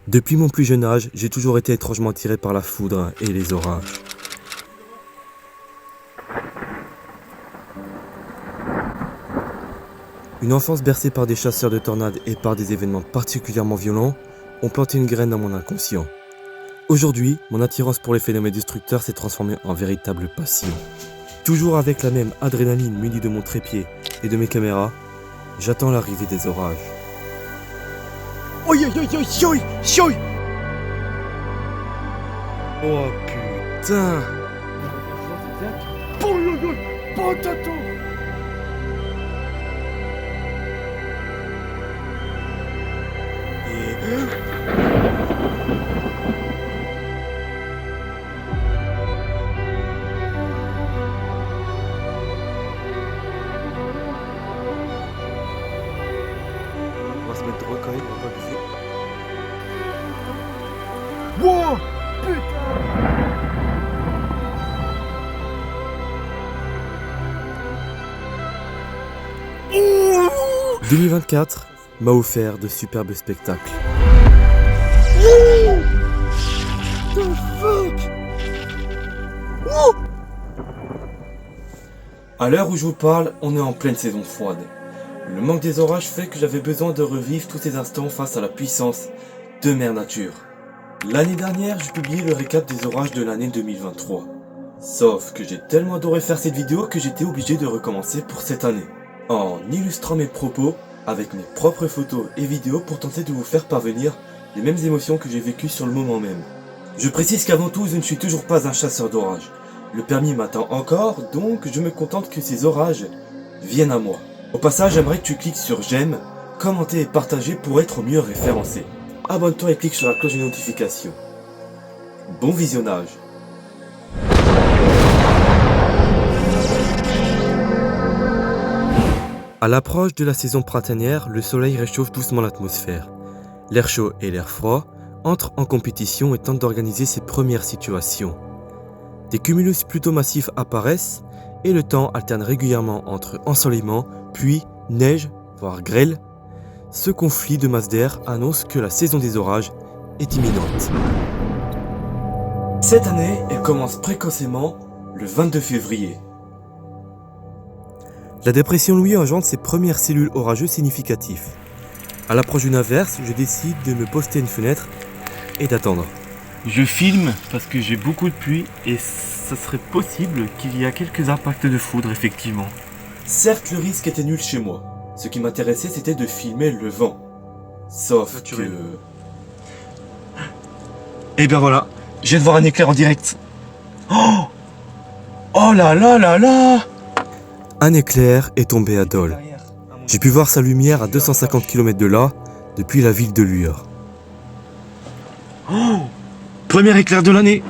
Depuis mon plus jeune âge, j'ai toujours été étrangement attiré par la foudre et les orages. Une enfance bercée par des chasseurs de tornades et par des événements particulièrement violents ont planté une graine dans mon inconscient. Aujourd'hui, mon attirance pour les phénomènes destructeurs s'est transformée en véritable passion. Toujours avec la même adrénaline munie de mon trépied et de mes caméras, j'attends l'arrivée des orages. Oi, oi, oi, oi, oi, oi. Oh putain! Oi, oi, oi, potato. On va se mettre droit quand même, on va pas viser. Wow, putain. 2024 m'a offert de superbes spectacles. The fuck. À l'heure où je vous parle, on est en pleine saison froide. Le manque des orages fait que j'avais besoin de revivre tous ces instants face à la puissance de Mère Nature. L'année dernière, j'ai publié le récap des orages de l'année 2023. Sauf que j'ai tellement adoré faire cette vidéo que j'étais obligé de recommencer pour cette année, en illustrant mes propos avec mes propres photos et vidéos pour tenter de vous faire parvenir les mêmes émotions que j'ai vécues sur le moment même. Je précise qu'avant tout, je ne suis toujours pas un chasseur d'orages. Le permis m'attend encore, donc je me contente que ces orages viennent à moi. Au passage, j'aimerais que tu cliques sur j'aime, commenter et partager pour être mieux référencé. Abonne-toi et clique sur la cloche de notification. Bon visionnage. À l'approche de la saison printanière, le soleil réchauffe doucement l'atmosphère. L'air chaud et l'air froid entrent en compétition et tentent d'organiser ces premières situations. Des cumulus plutôt massifs apparaissent et le temps alterne régulièrement entre ensoleillement, puis neige, voire grêle. Ce conflit de masse d'air annonce que la saison des orages est imminente. Cette année, elle commence précocement le 22 février. La dépression Louis engendre ses premières cellules orageuses significatives. À l'approche d'une averse, je décide de me poster à une fenêtre et d'attendre. Je filme parce que j'ai beaucoup de pluie et ça serait possible qu'il y a quelques impacts de foudre effectivement. Certes, le risque était nul chez moi. Ce qui m'intéressait, c'était de filmer le vent. Sauf Naturel. que... Et bien voilà, je viens de voir un éclair en direct. Oh, oh là là là là. Un éclair est tombé à Dole. J'ai pu voir sa lumière à 250 km de là, depuis la ville de Lure. Oh, premier éclair de l'année.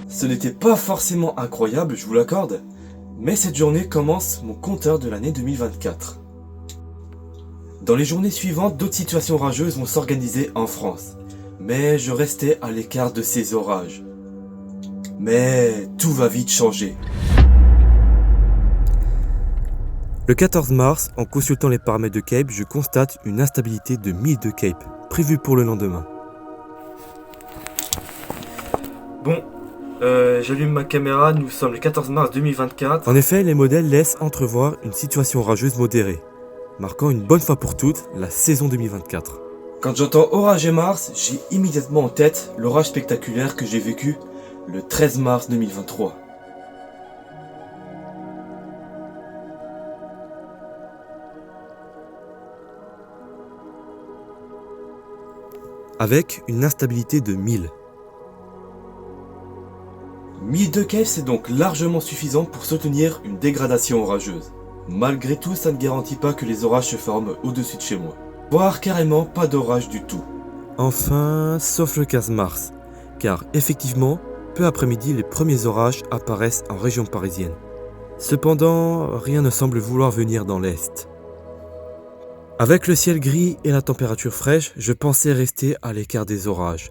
Ce n'était pas forcément incroyable, je vous l'accorde, mais cette journée commence mon compteur de l'année 2024. Dans les journées suivantes, d'autres situations orageuses vont s'organiser en France, mais je restais à l'écart de ces orages. Mais tout va vite changer. Le 14 mars, en consultant les paramètres de Cape, je constate une instabilité de 1000 de Cape, prévue pour le lendemain. Bon, j'allume ma caméra, nous sommes le 14 mars 2024. En effet, les modèles laissent entrevoir une situation orageuse modérée, marquant une bonne fois pour toutes la saison 2024. Quand j'entends orage et mars, j'ai immédiatement en tête l'orage spectaculaire que j'ai vécu le 13 mars 2023. Avec une instabilité de 1000. 1000 de Cape, c'est donc largement suffisant pour soutenir une dégradation orageuse. Malgré tout, ça ne garantit pas que les orages se forment au-dessus de chez moi. Voire carrément pas d'orage du tout. Enfin, sauf le 15 mars, car effectivement, peu après-midi, les premiers orages apparaissent en région parisienne. Cependant, rien ne semble vouloir venir dans l'Est. Avec le ciel gris et la température fraîche, je pensais rester à l'écart des orages.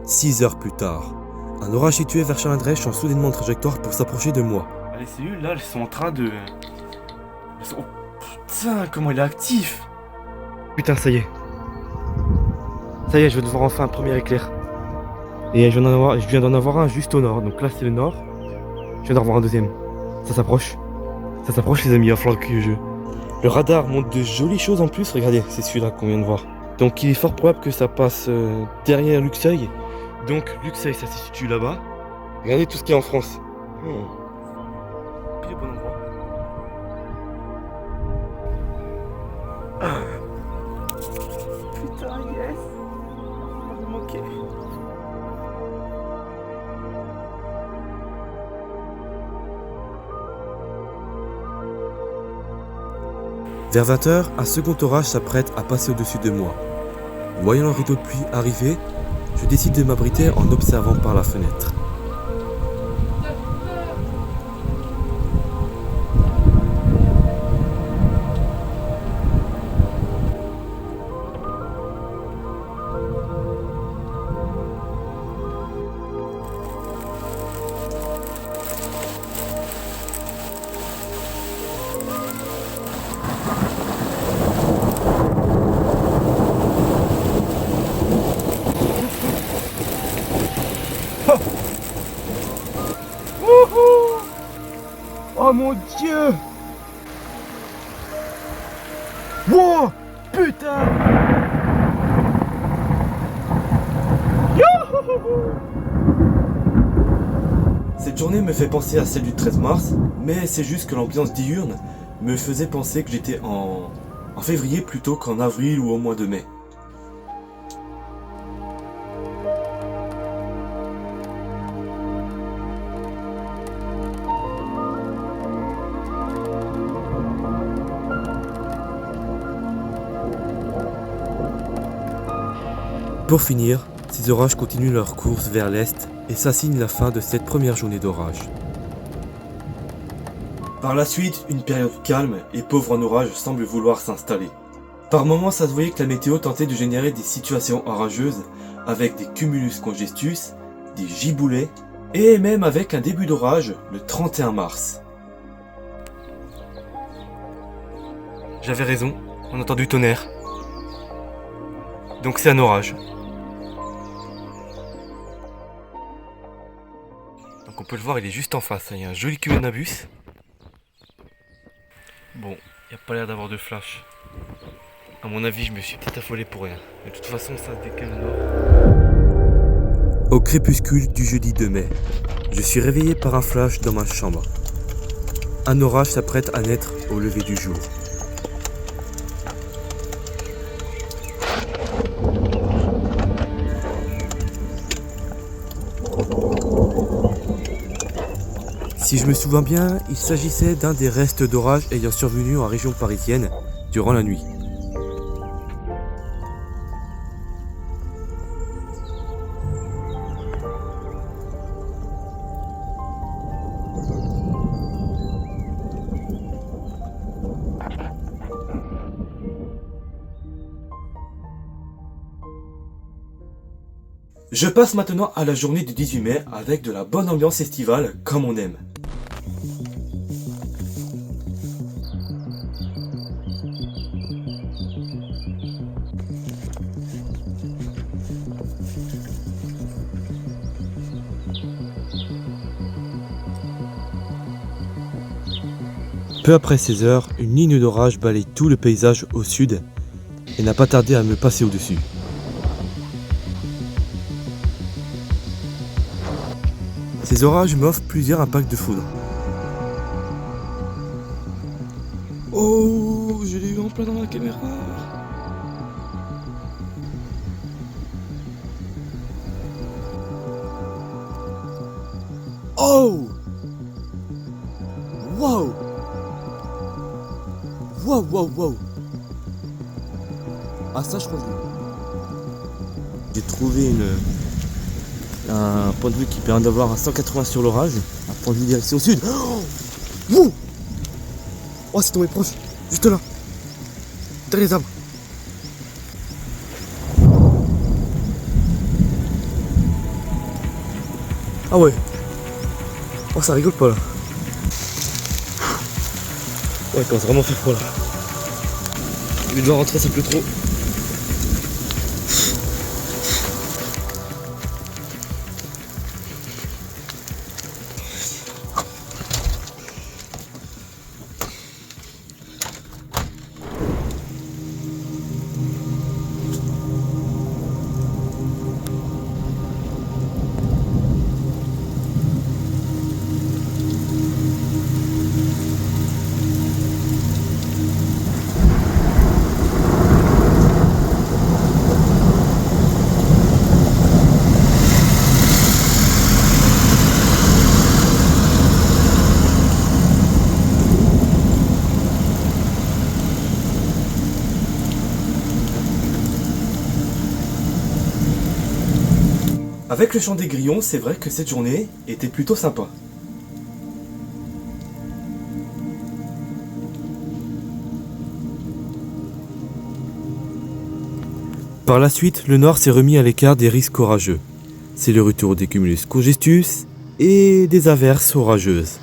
6 heures plus tard, un orage situé vers Chalindrey change soudainement de trajectoire pour s'approcher de moi. Les cellules là, elles sont en train de... Oh putain, comment il est actif. Putain, ça y est. Ça y est, je vais devoir enfin un premier éclair. Et je viens d'en avoir un juste au nord. Donc là, c'est le nord. Je viens d'en avoir un deuxième. Ça s'approche. Ça s'approche, les amis. Il va falloir que je... Le radar montre de jolies choses en plus. Regardez, c'est celui-là qu'on vient de voir. Donc il est fort probable que ça passe derrière Luxeuil. Donc Luxeuil, ça se situe là-bas. Regardez tout ce qu'il y a en France. Pile au bon endroit. Putain, yes! Il m'a manqué. Vers 20h, un second orage s'apprête à passer au-dessus de moi. Voyant le rideau de pluie arriver, je décide de m'abriter en observant par la fenêtre. Oh mon dieu! Wow! Putain! Cette journée me fait penser à celle du 13 mars, mais c'est juste que l'ambiance diurne me faisait penser que j'étais en février plutôt qu'en avril ou au mois de mai. Pour finir, ces orages continuent leur course vers l'est et ça signe la fin de cette première journée d'orage. Par la suite, une période calme et pauvre en orage semble vouloir s'installer. Par moments, ça se voyait que la météo tentait de générer des situations orageuses avec des cumulus congestus, des giboulées et même avec un début d'orage le 31 mars. J'avais raison, on entend du tonnerre. Donc c'est un orage. Donc on peut le voir, il est juste en face. Il y a un joli cumulonimbus. Bon, il n'y a pas l'air d'avoir de flash. À mon avis, je me suis peut-être affolé pour rien. Mais de toute façon, ça se décale au nord. Au crépuscule du jeudi 2 mai, je suis réveillé par un flash dans ma chambre. Un orage s'apprête à naître au lever du jour. Si je me souviens bien, il s'agissait d'un des restes d'orage ayant survenu en région parisienne durant la nuit. Je passe maintenant à la journée du 18 mai avec de la bonne ambiance estivale comme on aime. Peu après 16 heures, une ligne d'orage balaye tout le paysage au sud et n'a pas tardé à me passer au-dessus. Ces orages m'offrent plusieurs impacts de foudre. Oh, je l'ai eu en plein dans la caméra. Oh! Wow! Wow, wow, wow! Ah ça je crois que je l'ai. J'ai trouvé un point de vue qui permet d'avoir un 180 sur l'orage, un point de vue direction sud. Oh! Wow! Oh c'est tombé proche, juste là. Derrière les arbres. Ah ouais. Oh ça rigole pas là. Ouais, il commence vraiment à faire froid là. Je vais devoir rentrer, ça pleut trop. Avec le chant des grillons, c'est vrai que cette journée était plutôt sympa. Par la suite, le nord s'est remis à l'écart des risques orageux. C'est le retour des cumulus congestus et des averses orageuses.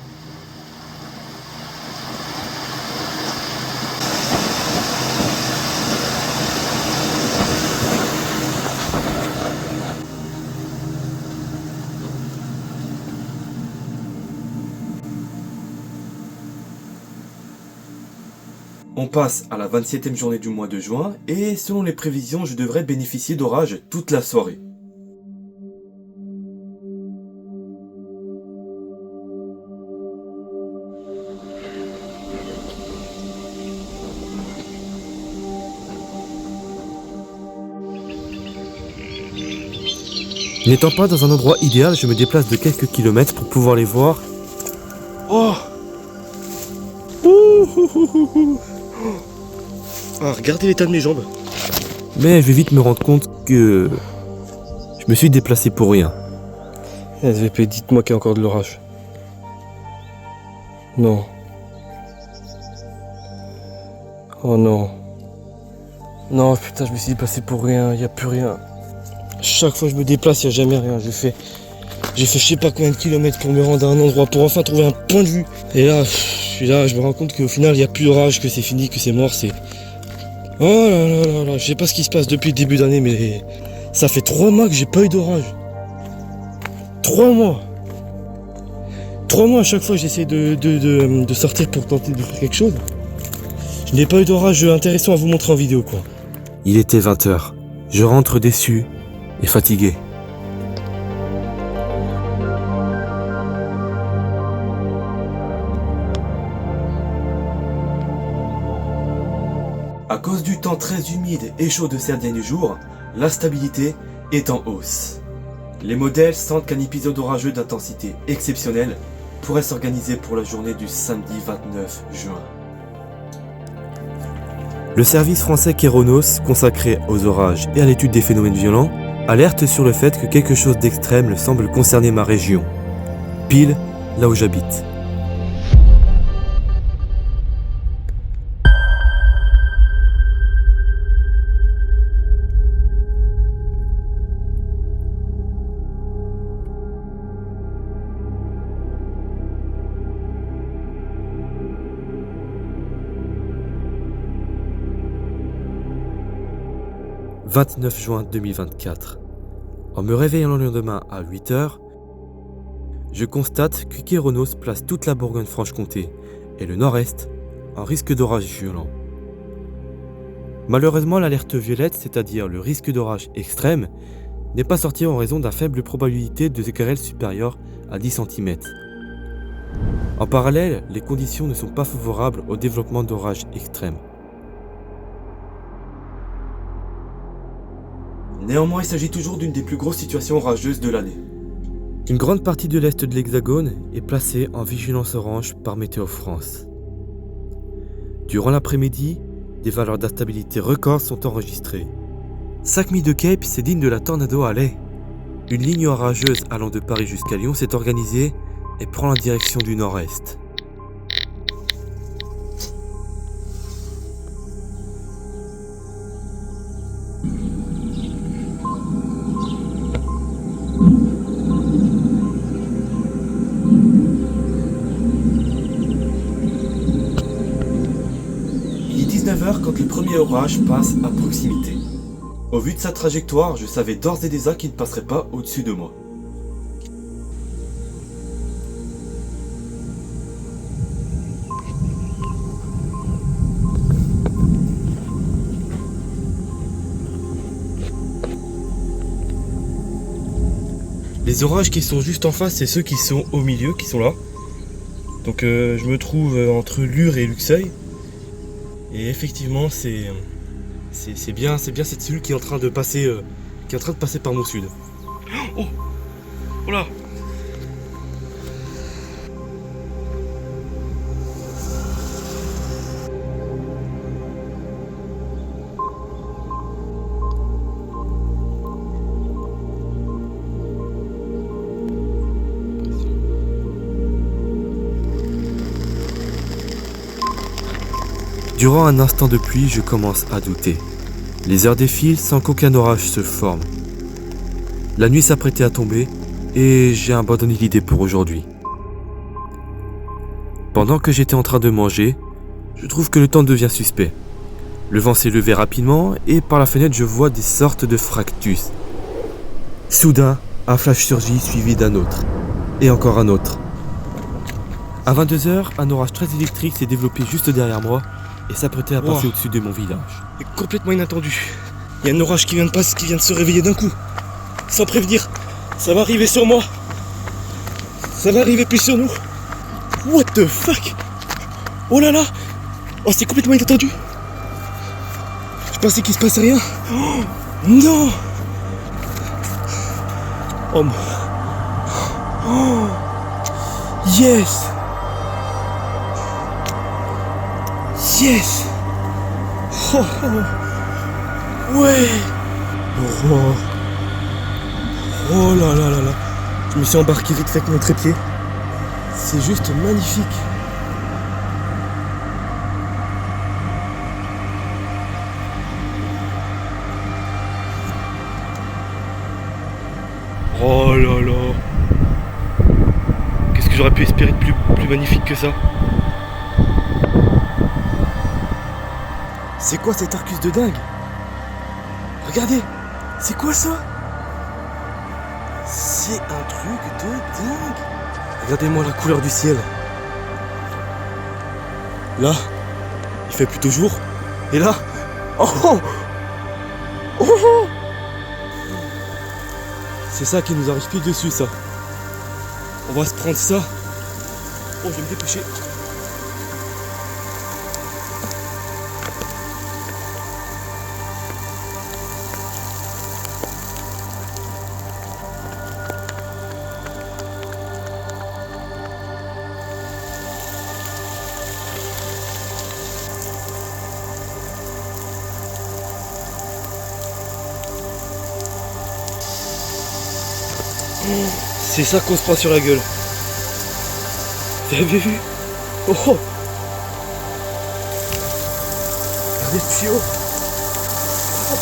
On passe à la 27e journée du mois de juin et selon les prévisions, je devrais bénéficier d'orages toute la soirée. N'étant pas dans un endroit idéal, je me déplace de quelques kilomètres pour pouvoir les voir. Oh. Ah, regardez l'état de mes jambes. Mais je vais vite me rendre compte que je me suis déplacé pour rien. SVP, dites-moi qu'il y a encore de l'orage. Non. Oh non. Non, putain, je me suis déplacé pour rien, il n'y a plus rien. Chaque fois que je me déplace, il n'y a jamais rien. J'ai fait je sais pas combien de kilomètres pour me rendre à un endroit, pour enfin trouver un point de vue. Et là, je me rends compte qu'au final, il n'y a plus d'orage, que c'est fini, que c'est mort, c'est... Oh là là là là, je sais pas ce qui se passe depuis le début d'année, mais ça fait 3 mois que j'ai pas eu d'orage. 3 mois. 3 mois à chaque fois j'essaie de sortir pour tenter de faire quelque chose. Je n'ai pas eu d'orage intéressant à vous montrer en vidéo, quoi. Il était 20h. Je rentre déçu et fatigué. À cause du temps très humide et chaud de ces derniers jours, la stabilité est en hausse. Les modèles sentent qu'un épisode orageux d'intensité exceptionnelle pourrait s'organiser pour la journée du samedi 29 juin. Le service français Kéronos, consacré aux orages et à l'étude des phénomènes violents, alerte sur le fait que quelque chose d'extrême semble concerner ma région, pile là où j'habite. « 29 juin 2024. En me réveillant le lendemain à 8h, je constate que Kéronos place toute la Bourgogne-Franche-Comté et le nord-est en risque d'orage violent. Malheureusement, l'alerte violette, c'est-à-dire le risque d'orage extrême, n'est pas sortie en raison d'une faible probabilité de querelles supérieure à 10 cm. En parallèle, les conditions ne sont pas favorables au développement d'orages extrêmes. Néanmoins, il s'agit toujours d'une des plus grosses situations orageuses de l'année. Une grande partie de l'est de l'Hexagone est placée en vigilance orange par Météo France. Durant l'après-midi, des valeurs d'instabilité records sont enregistrées. 5000 de Cape, c'est digne de la Tornado Alley. Une ligne orageuse allant de Paris jusqu'à Lyon s'est organisée et prend la direction du nord-est. Il est 19h quand le premier orage passe à proximité. Au vu de sa trajectoire, je savais d'ores et déjà qu'il ne passerait pas au-dessus de moi. Les orages qui sont juste en face, c'est ceux qui sont au milieu, qui sont là. Donc je me trouve entre Lure et Luxeuil. Et effectivement, c'est bien cette cellule qui est en train de passer, par mon sud. Oh, oh là. Durant un instant de pluie, je commence à douter. Les heures défilent sans qu'aucun orage se forme. La nuit s'apprêtait à tomber et j'ai abandonné l'idée pour aujourd'hui. Pendant que j'étais en train de manger, je trouve que le temps devient suspect. Le vent s'est levé rapidement et par la fenêtre je vois des sortes de fractus. Soudain, un flash surgit suivi d'un autre. Et encore un autre. À 22h, un orage très électrique s'est développé juste derrière moi et s'apprêtait à passer au-dessus de mon village. C'est complètement inattendu. Il y a un orage qui vient de passer, qui vient de se réveiller d'un coup. Sans prévenir. Ça va arriver sur moi. Ça va arriver plus sur nous. What the fuck? Oh là là. Oh, c'est complètement inattendu. Je pensais qu'il se passait rien. Oh, non. Oh, oh. Yes. Yes. Oh, oh. Ouais. Oh. Oh là là là là. Je me suis embarqué vite avec mon trépied. C'est juste magnifique. Oh là là. Qu'est-ce que j'aurais pu espérer de plus magnifique que ça? C'est quoi cet Arcus de dingue? Regardez. C'est quoi ça? C'est un truc de dingue. Regardez-moi la couleur du ciel. Là, il fait plutôt jour. Et là, oh, oh, oh. C'est ça qui nous arrive pile dessus, ça. On va se prendre ça. Oh, je vais me dépêcher. C'est ça qu'on se prend sur la gueule. Vous avez vu? Oh, oh. Regardez le tuyau. Oh.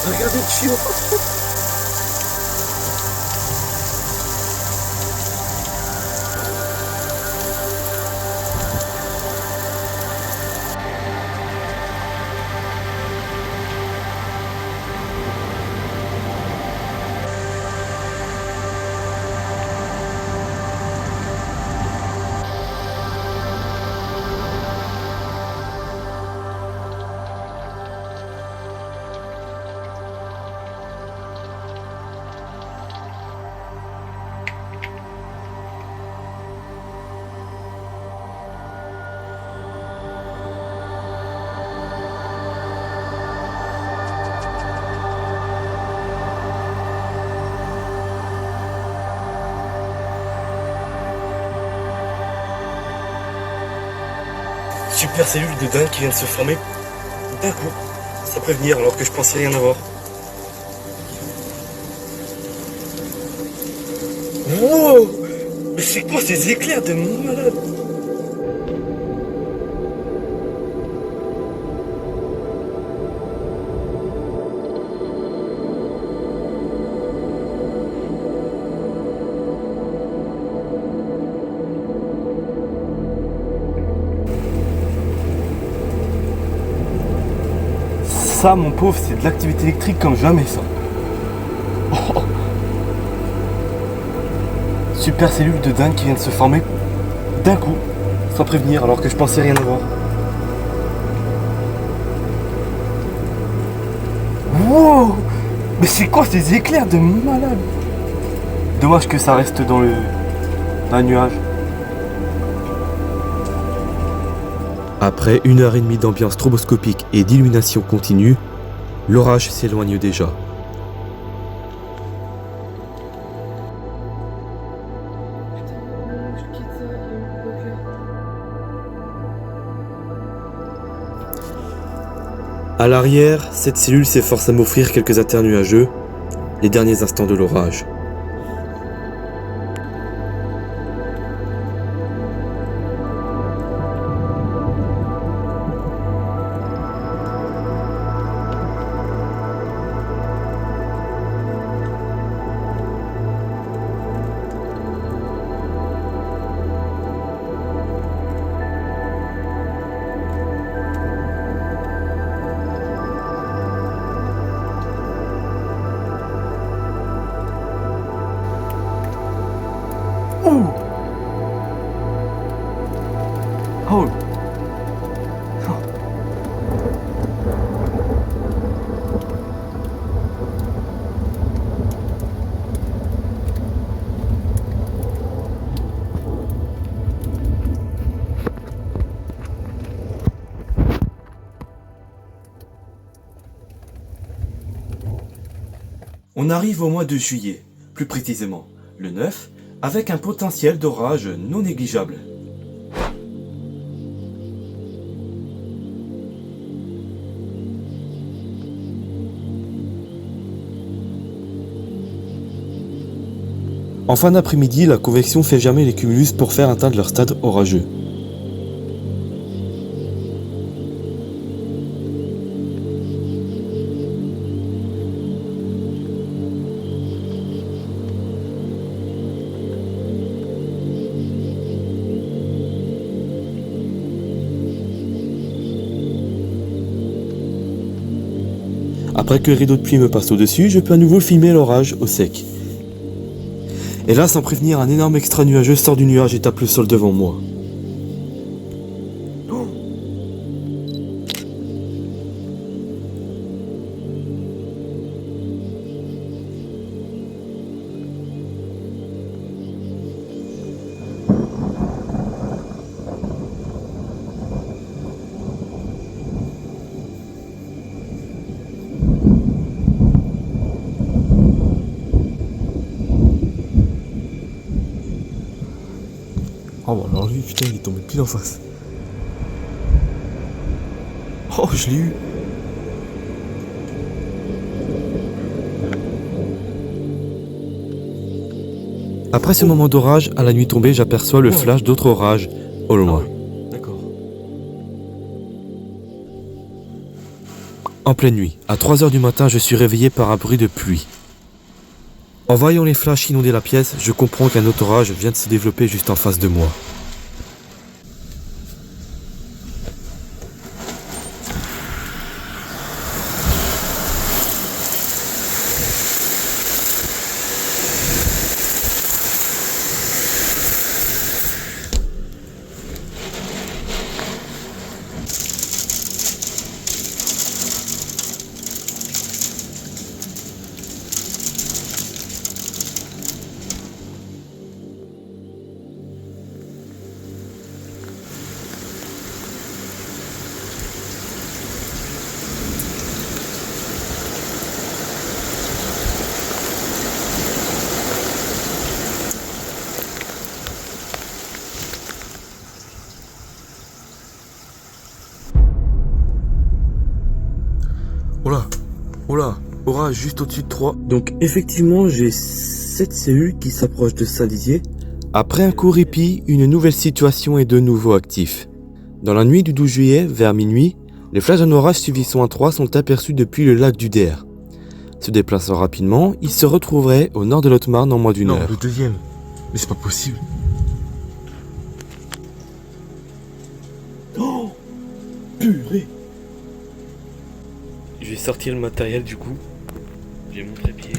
Regardez le tuyau. Super cellule de dingue qui vient de se former d'un coup, sans prévenir alors que je pensais rien avoir. Wow! Mais c'est quoi ces éclairs de malade? Ça, mon pauvre, c'est de l'activité électrique comme jamais, ça. Oh. Super cellule de dingue qui vient de se former d'un coup, sans prévenir, alors que je pensais rien avoir. Wow! Mais c'est quoi ces éclairs de malade? Dommage que ça reste dans un nuage. Après 1h30 d'ambiance stroboscopique et d'illumination continue, l'orage s'éloigne déjà. À l'arrière, cette cellule s'efforce à m'offrir quelques atteints nuageux, les derniers instants de l'orage. On arrive au mois de juillet, plus précisément, le 9, avec un potentiel d'orage non négligeable. En fin d'après-midi, la convection fait germer les cumulus pour faire atteindre leur stade orageux. Après que le rideau de pluie me passe au-dessus, je peux à nouveau filmer l'orage au sec. Et là, sans prévenir, un énorme extra nuageux sort du nuage et tape le sol devant moi. Oh bah alors lui, putain, il est tombé pile en face. Oh, je l'ai eu. Après ce moment d'orage, à la nuit tombée, j'aperçois le flash d'autres orages au loin. D'accord. En pleine nuit, à 3h du matin, je suis réveillé par un bruit de pluie. En voyant les flashs inonder la pièce, je comprends qu'un autre orage vient de se développer juste en face de moi. Oh là, orage juste au-dessus de 3. Donc effectivement, j'ai 7 cellules qui s'approchent de Saint-Dizier. Après un court répit, une nouvelle situation est de nouveau active. Dans la nuit du 12 juillet, vers minuit, les flashs d'un orage suivissant à 3 sont aperçus depuis le lac du Der. Se déplaçant rapidement, ils se retrouveraient au nord de l'Haute-Marne en moins d'une heure. Le deuxième. Mais c'est pas possible. Oh, purée. Je vais sortir le matériel du coup. J'ai mon trépied.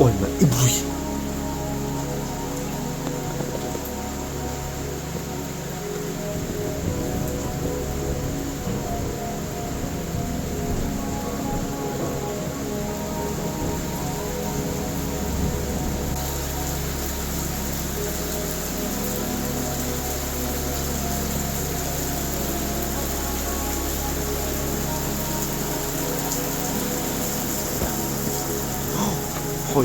Oh, il m'a ébloui. Oh,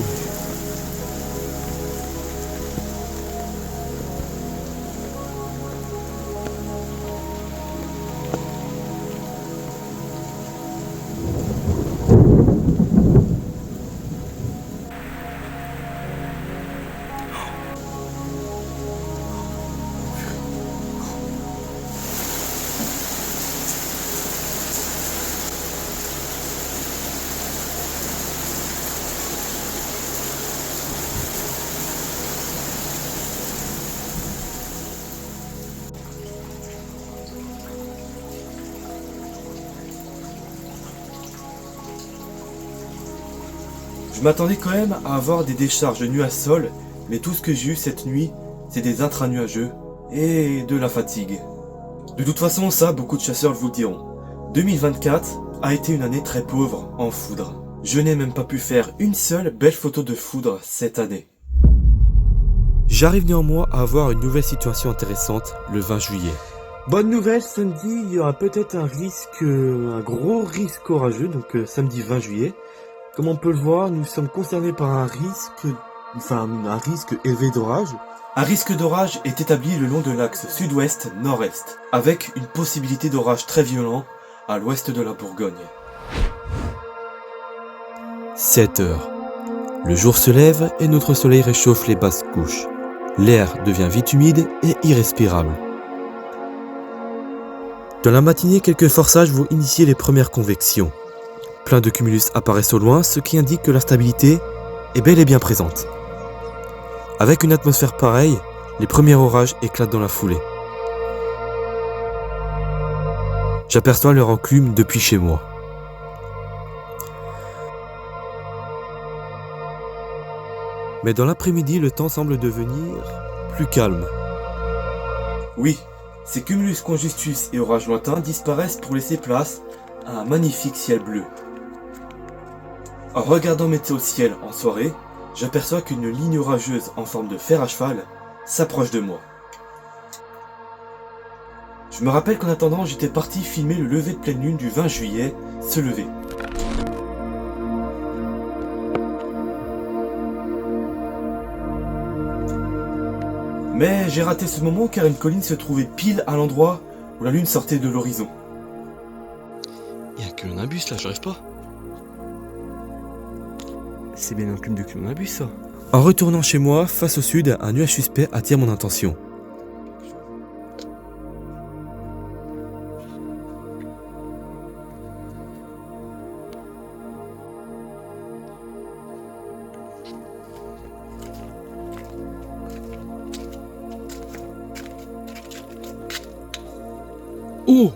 Je m'attendais quand même à avoir des décharges nues à sol, mais tout ce que j'ai eu cette nuit, c'est des intranuageux et de la fatigue. De toute façon, ça, beaucoup de chasseurs vous le diront. 2024 a été une année très pauvre en foudre. Je n'ai même pas pu faire une seule belle photo de foudre cette année. J'arrive néanmoins à avoir une nouvelle situation intéressante le 20 juillet. Bonne nouvelle, samedi, il y aura peut-être un gros risque orageux, donc samedi 20 juillet. Comme on peut le voir, nous sommes concernés par un risque élevé d'orage. Un risque d'orage est établi le long de l'axe sud-ouest-nord-est, avec une possibilité d'orage très violent à l'ouest de la Bourgogne. 7 heures. Le jour se lève et notre soleil réchauffe les basses couches. L'air devient vite humide et irrespirable. Dans la matinée, quelques forçages vont initier les premières convections. Plein de cumulus apparaissent au loin, ce qui indique que la stabilité est bel et bien présente. Avec une atmosphère pareille, les premiers orages éclatent dans la foulée. J'aperçois leur enclume depuis chez moi. Mais dans l'après-midi, le temps semble devenir plus calme. Oui, ces cumulus conjustus et orages lointains disparaissent pour laisser place à un magnifique ciel bleu. En regardant Météo Ciel en soirée, j'aperçois qu'une ligne orageuse en forme de fer à cheval s'approche de moi. Je me rappelle qu'en attendant, j'étais parti filmer le lever de pleine lune du 20 juillet se lever. Mais j'ai raté ce moment car une colline se trouvait pile à l'endroit où la lune sortait de l'horizon. Il y a que l'onabus là, j'arrive pas. C'est bien l'enclume de l'onabus ça. En retournant chez moi, face au sud, un nuage suspect attire mon attention. Oh!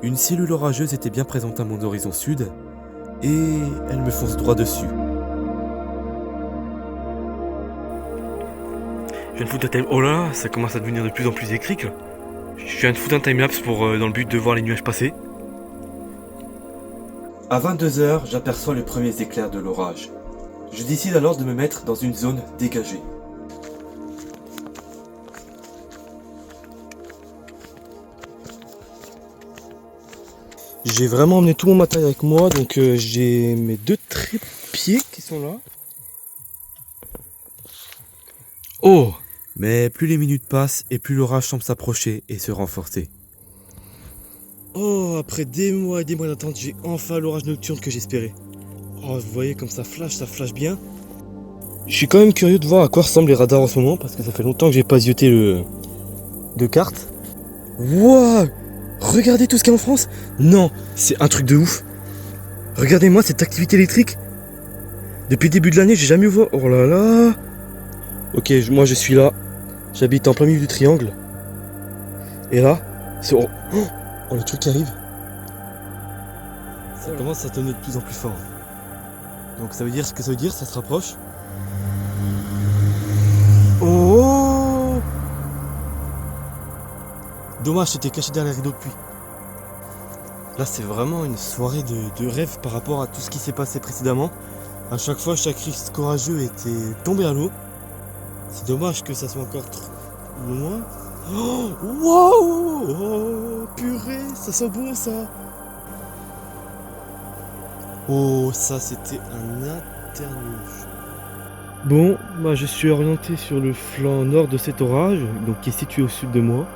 Une cellule orageuse était bien présente à mon horizon sud, et elle me fonce droit dessus. Je viens de foutre un time... Oh là, ça commence à devenir de plus en plus électrique là. Je viens de foutre un timelapse pour dans le but de voir les nuages passer. À 22h, j'aperçois les premiers éclairs de l'orage. Je décide alors de me mettre dans une zone dégagée. J'ai vraiment emmené tout mon matériel avec moi, donc j'ai mes 2 trépieds qui sont là. Oh! Mais plus les minutes passent et plus l'orage semble s'approcher et se renforcer. Oh, après des mois et des mois d'attente, j'ai enfin l'orage nocturne que j'espérais. Oh, vous voyez comme ça flash bien. Je suis quand même curieux de voir à quoi ressemblent les radars en ce moment, parce que ça fait longtemps que j'ai pas zioté de carte. Wouah! Regardez tout ce qu'il y a en France! Non, c'est un truc de ouf! Regardez-moi cette activité électrique! Depuis le début de l'année, j'ai jamais vu... Oh là là! Ok, moi je suis là. J'habite en plein milieu du triangle. Et là, c'est... Oh, le truc qui arrive. Ça commence à tonner de plus en plus fort. Donc ça veut dire ce que ça veut dire, ça se rapproche. Oh! Dommage, j'étais caché derrière les rideaux depuis. Là, c'est vraiment une soirée de rêve par rapport à tout ce qui s'est passé précédemment. À chaque fois, chaque risque orageux était tombé à l'eau. C'est dommage que ça soit encore loin. Oh, wow! Oh, purée, ça sent bon ça. Oh, ça c'était un interluge. Bon, je suis orienté sur le flanc nord de cet orage, donc qui est situé au sud de moi.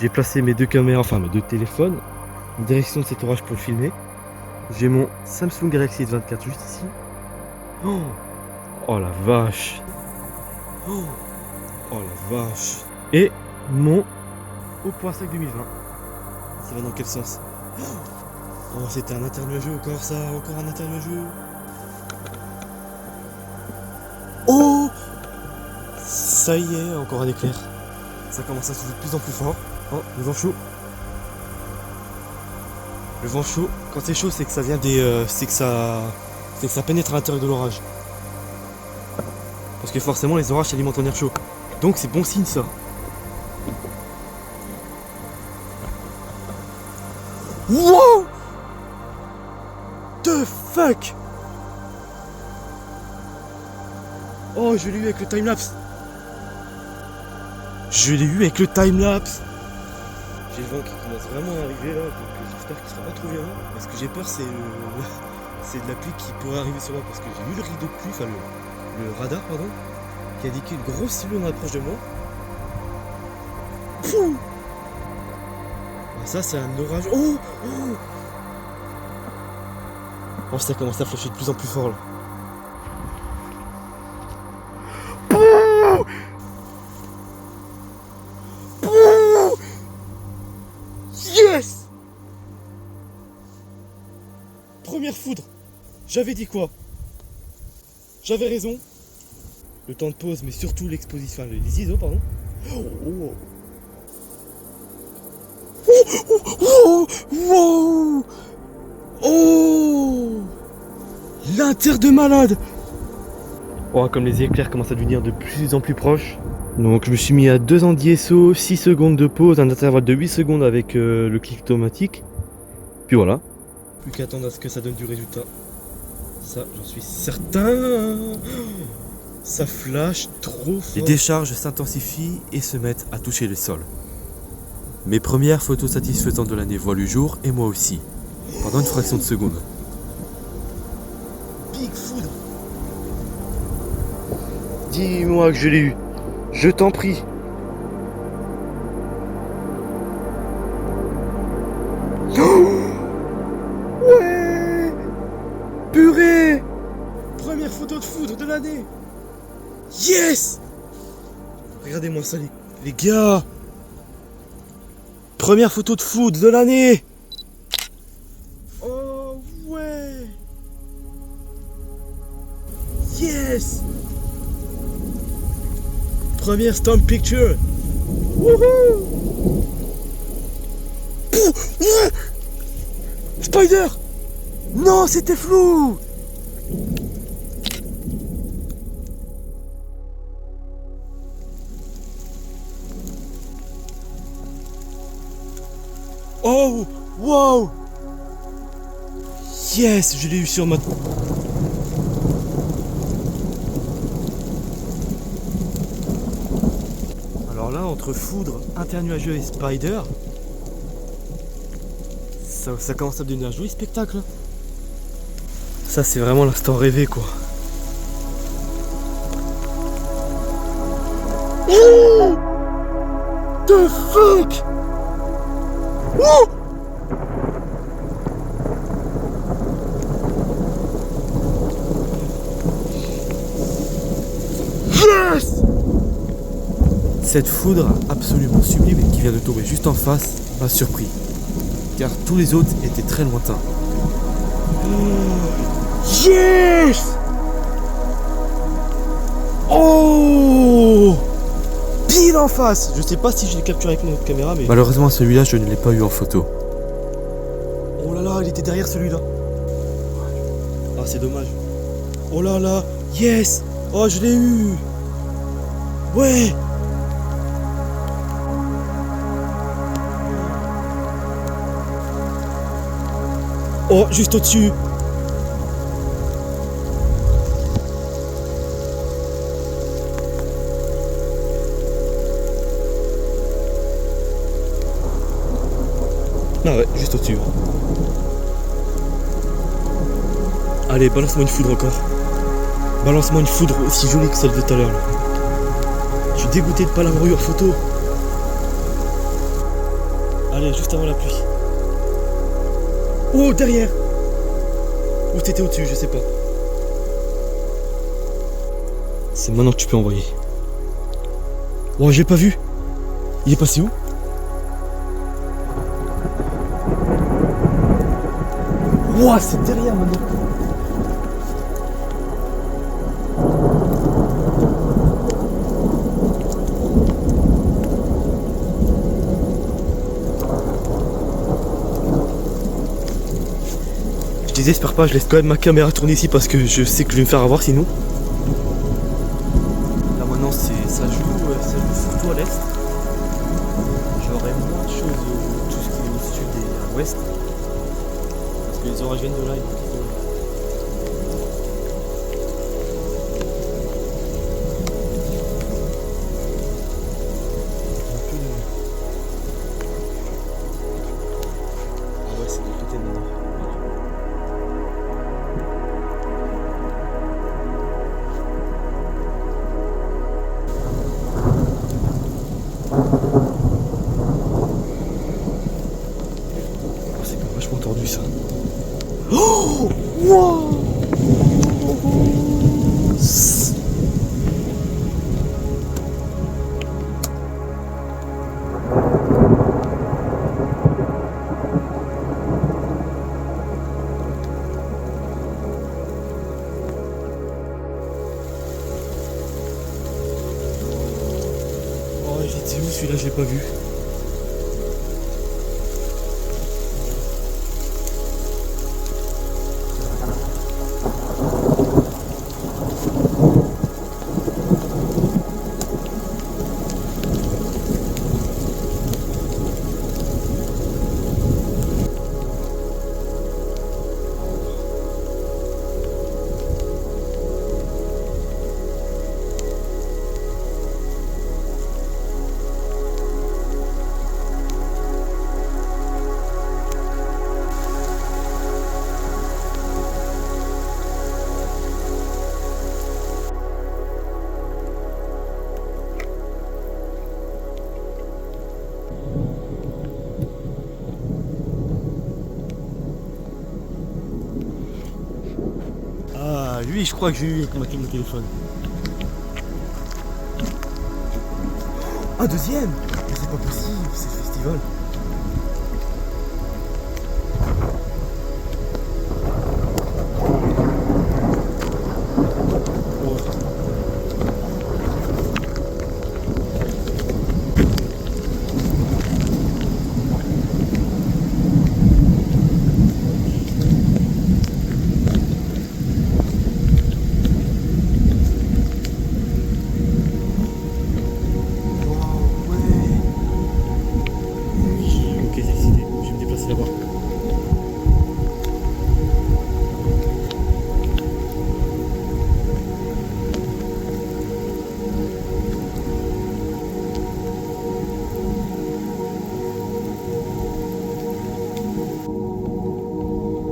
J'ai placé mes 2 caméras, enfin mes 2 téléphones, en direction de cet orage pour le filmer. J'ai mon Samsung Galaxy S24 juste ici. Oh la vache! Oh la vache! Et mon Oppo A5 2020. Ça va dans quel sens? Oh, c'était un internuageux encore ça, encore un internuageux. Oh! Ça y est, encore un éclair. Ça commence à souffler de plus en plus fort. Oh, le vent chaud. Le vent chaud, quand c'est chaud, c'est que ça vient des. C'est que ça pénètre à l'intérieur de l'orage. Parce que forcément, les orages s'alimentent en air chaud. Donc c'est bon signe ça. Wow! The fuck? Oh, je l'ai eu avec le timelapse. Je l'ai eu avec le timelapse. J'ai le vent qui commence vraiment à arriver là, donc j'espère qu'il sera pas trop violent. Mais ce que j'ai peur, c'est c'est de la pluie qui pourrait arriver sur moi, parce que j'ai vu le rideau de pluie, enfin le radar, pardon, qui a indiqué une grosse silhouette dans l'approche de moi. Pouh! Ah, ça, c'est un orage. Oh! Oh! Oh, ça commence à flasher de plus en plus fort là. Pouh! Pouh! Yes! Première foudre. J'avais dit quoi? J'avais raison. Le temps de pause, mais surtout l'exposition, enfin, les ISO, pardon. Oh, oh. Oh, oh, oh, l'inter de malade. Oh, comme les éclairs commencent à devenir de plus en plus proches. Donc je me suis mis à 2 ans d'ISO, 6 secondes de pause, un intervalle de 8 secondes avec le clic automatique. Puis voilà. Plus qu'à attendre à ce que ça donne du résultat. Ça, j'en suis certain. Ça flash trop fort. Les décharges s'intensifient et se mettent à toucher le sol. Mes premières photos satisfaisantes de l'année voient le jour, et moi aussi, pendant une fraction de seconde. Big foudre. Dis-moi que je l'ai eu. Je t'en prie. Ouais. Purée. Première photo de foudre de l'année. Yes. Regardez-moi ça les gars. Première photo de foudre de l'année. Oh ouais. Yes. Première stamp picture. Wouhou. Spider. Non, c'était flou. Oh, wow. Yes, je l'ai eu sur ma... Alors là, entre foudre, internuageux et spider, ça commence à devenir un joli spectacle. Ça, c'est vraiment l'instant rêvé, quoi. Oh, the fuck. Oh. Yes. Cette foudre absolument sublime qui vient de tomber juste en face m'a surpris, car tous les autres étaient très lointains. Yes. Oh, pile en face. Je sais pas si je l'ai capturé avec notre caméra, mais... Malheureusement, celui-là, je ne l'ai pas eu en photo. Oh là là, il était derrière celui-là. Ah, c'est dommage. Oh là là, yes. Oh, je l'ai eu. Ouais. Oh, juste au-dessus. Ah ouais, juste au-dessus. Allez, balance-moi une foudre encore. Balance-moi une foudre aussi jolie que celle de tout à l'heure. Je suis dégoûté de pas l'avoir eu en photo. Allez, juste avant la pluie. Oh, derrière. Ou t'étais au-dessus, je sais pas. C'est maintenant que tu peux envoyer. Oh, j'ai pas vu. Il est passé où? Ouah, c'est derrière maintenant. Je désespère pas, je laisse quand même ma caméra tourner ici parce que je sais que je vais me faire avoir sinon. Là maintenant ça joue surtout à l'est. J'aurai moins de choses tout ce qui est au sud et à l'ouest. Les orages viennent de là, ils partent de là. Ah ouais, c'est de côté maintenant. C'est quand même vachement tordu ça. Oh wow. Oh, il était où celui-là, je l'ai pas vu. Ah, lui, je crois que j'ai eu avec mon téléphone. Ah, deuxième. Mais c'est pas possible, c'est le festival. Ok, c'est excité. Je vais me déplacer là-bas.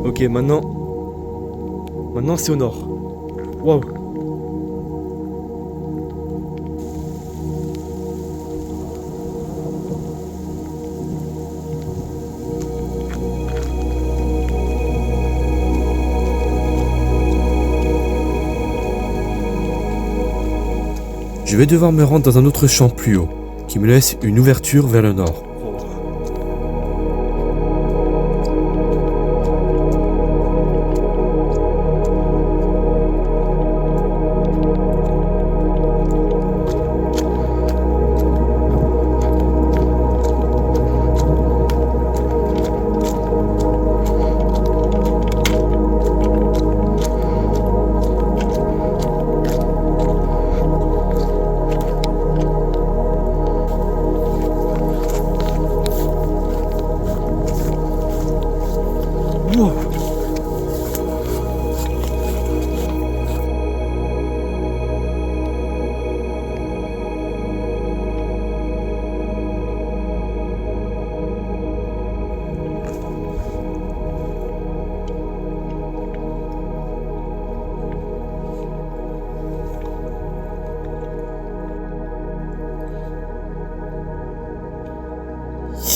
Ok, maintenant c'est au nord. Waouh. Je vais devoir me rendre dans un autre champ plus haut, qui me laisse une ouverture vers le nord.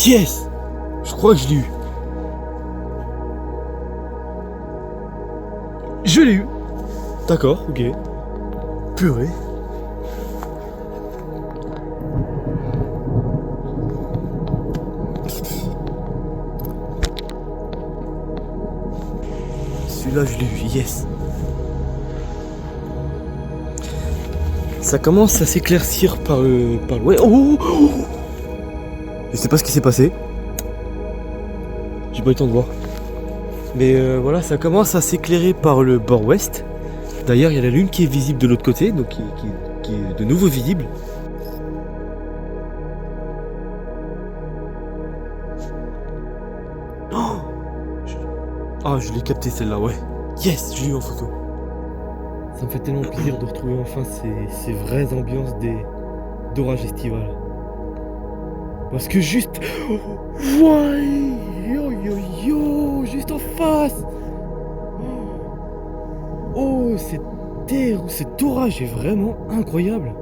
Yes! Je crois que je l'ai eu. Je l'ai eu. D'accord, ok. Purée. Celui-là, je l'ai eu, yes. Ça commence à s'éclaircir par le... Ouais, oh, oh, oh. Je sais pas ce qui s'est passé. J'ai pas eu le temps de voir. Mais voilà, ça commence à s'éclairer par le bord ouest. D'ailleurs, il y a la lune qui est visible de l'autre côté, donc qui est de nouveau visible. Ah, je l'ai capté celle-là, ouais. Yes, je l'ai eu en photo. Ça me fait tellement plaisir de retrouver enfin ces vraies ambiances d'orage estival. Parce que juste... Ouais, yo yo yo, juste en face. Oh, cet orage est vraiment incroyable.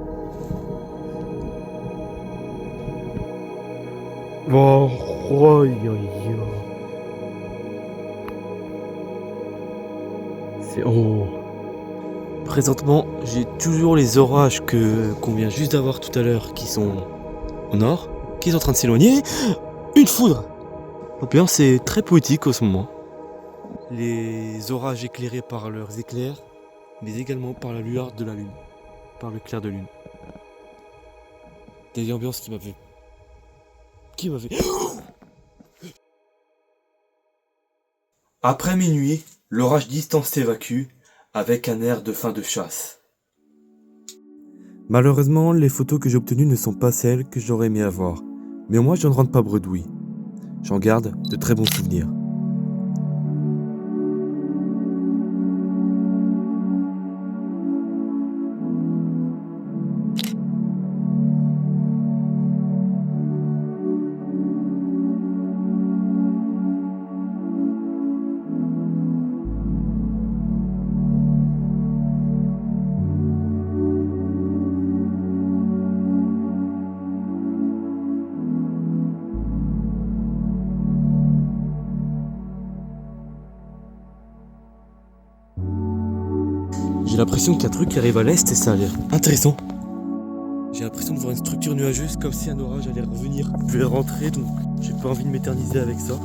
Oh, oh, yo yo. C'est... Oh. Présentement, j'ai toujours les orages qu'on vient juste d'avoir tout à l'heure qui sont au nord, qui sont en train de s'éloigner. Une foudre! L'ambiance est très poétique en ce moment. Les orages éclairés par leurs éclairs, mais également par la lueur de la lune, par le clair de lune. Des ambiances qui m'avaient... Après minuit, l'orage distant s'évacue avec un air de fin de chasse. Malheureusement, les photos que j'ai obtenues ne sont pas celles que j'aurais aimé avoir. Mais au moins, je ne rentre pas bredouille. J'en garde de très bons souvenirs. J'ai l'impression qu'il y a un truc qui arrive à l'est et ça a l'air intéressant. J'ai l'impression de voir une structure nuageuse comme si un orage allait revenir. Je vais rentrer donc j'ai pas envie de m'éterniser avec ça.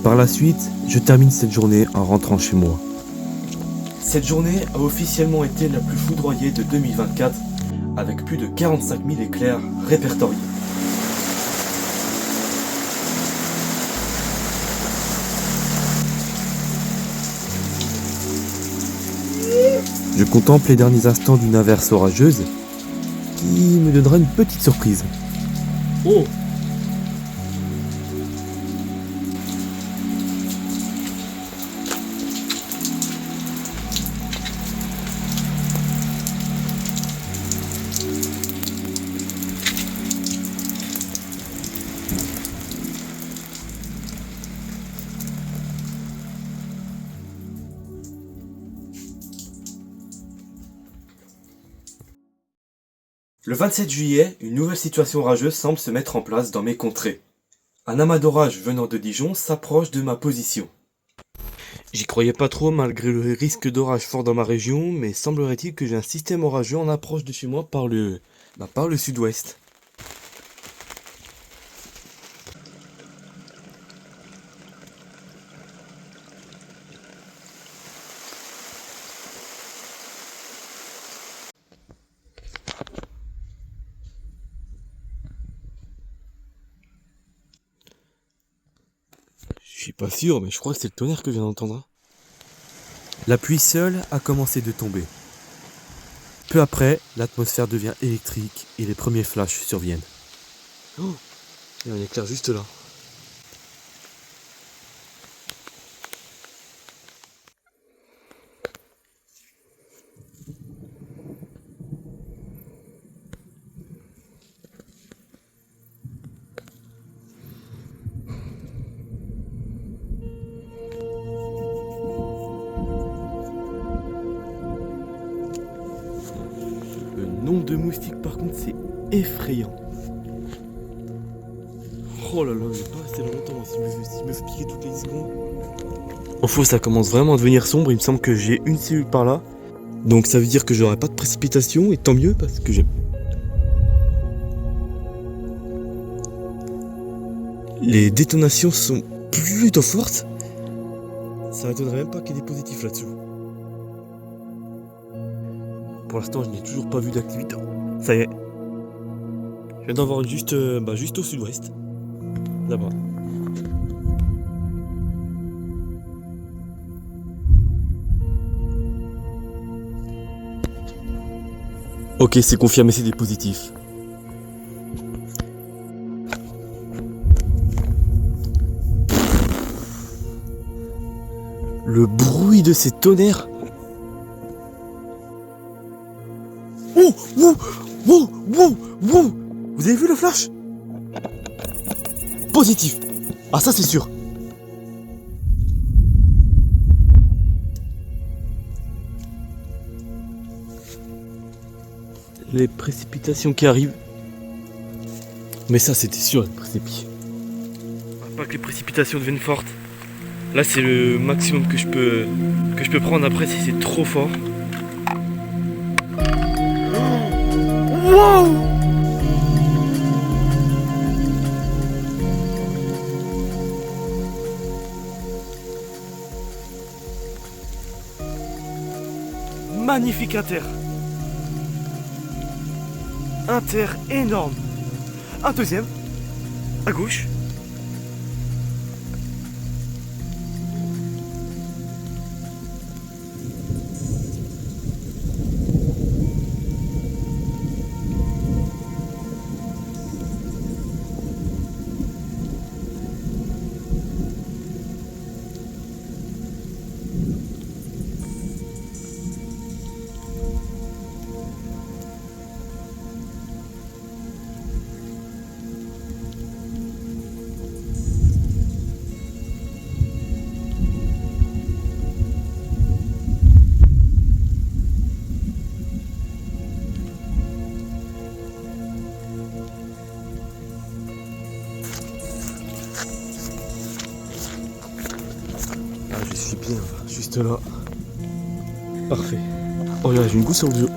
Par la suite, je termine cette journée en rentrant chez moi. Cette journée a officiellement été la plus foudroyée de 2024, avec plus de 45 000 éclairs répertoriés. Je contemple les derniers instants d'une averse orageuse qui me donnera une petite surprise. Oh! Le 27 juillet, une nouvelle situation orageuse semble se mettre en place dans mes contrées. Un amas d'orage venant de Dijon s'approche de ma position. J'y croyais pas trop malgré le risque d'orage fort dans ma région, mais semblerait-il que j'ai un système orageux en approche de chez moi par le sud-ouest. Je suis pas sûr, mais je crois que c'est le tonnerre que je viens d'entendre. La pluie seule a commencé de tomber. Peu après, l'atmosphère devient électrique et les premiers flashs surviennent. Oh, il y a un éclair juste là. Le nombre de moustiques par contre c'est effrayant. Oh là là, je vais pas rester longtemps s'il me fait piquer toutes les secondes. En faux, ça commence vraiment à devenir sombre, il me semble que j'ai une cellule par là. Donc ça veut dire que j'aurai pas de précipitation et tant mieux parce que j'ai... Les détonations sont plutôt fortes. Ça m'étonnerait même pas qu'il y ait des positifs là-dessous. Pour l'instant, je n'ai toujours pas vu d'activité. Ça y est. Je viens d'en voir une juste au sud-ouest. Là-bas. Ok, c'est confirmé, c'est des positifs. Le bruit de ces tonnerres. Oh, wow, wow, wow, wow. Vous avez vu le flash? Positif. Ah ça c'est sûr. Les précipitations qui arrivent. Mais ça c'était sûr, les précipitations. Pas que les précipitations deviennent fortes. Là c'est le maximum que je peux prendre. Après si c'est trop fort. Wow! Magnifique inter. Inter énorme. Un deuxième. À gauche. Je suis bien, juste là. Parfait. Oh regarde, j'ai une goutte sur le dos.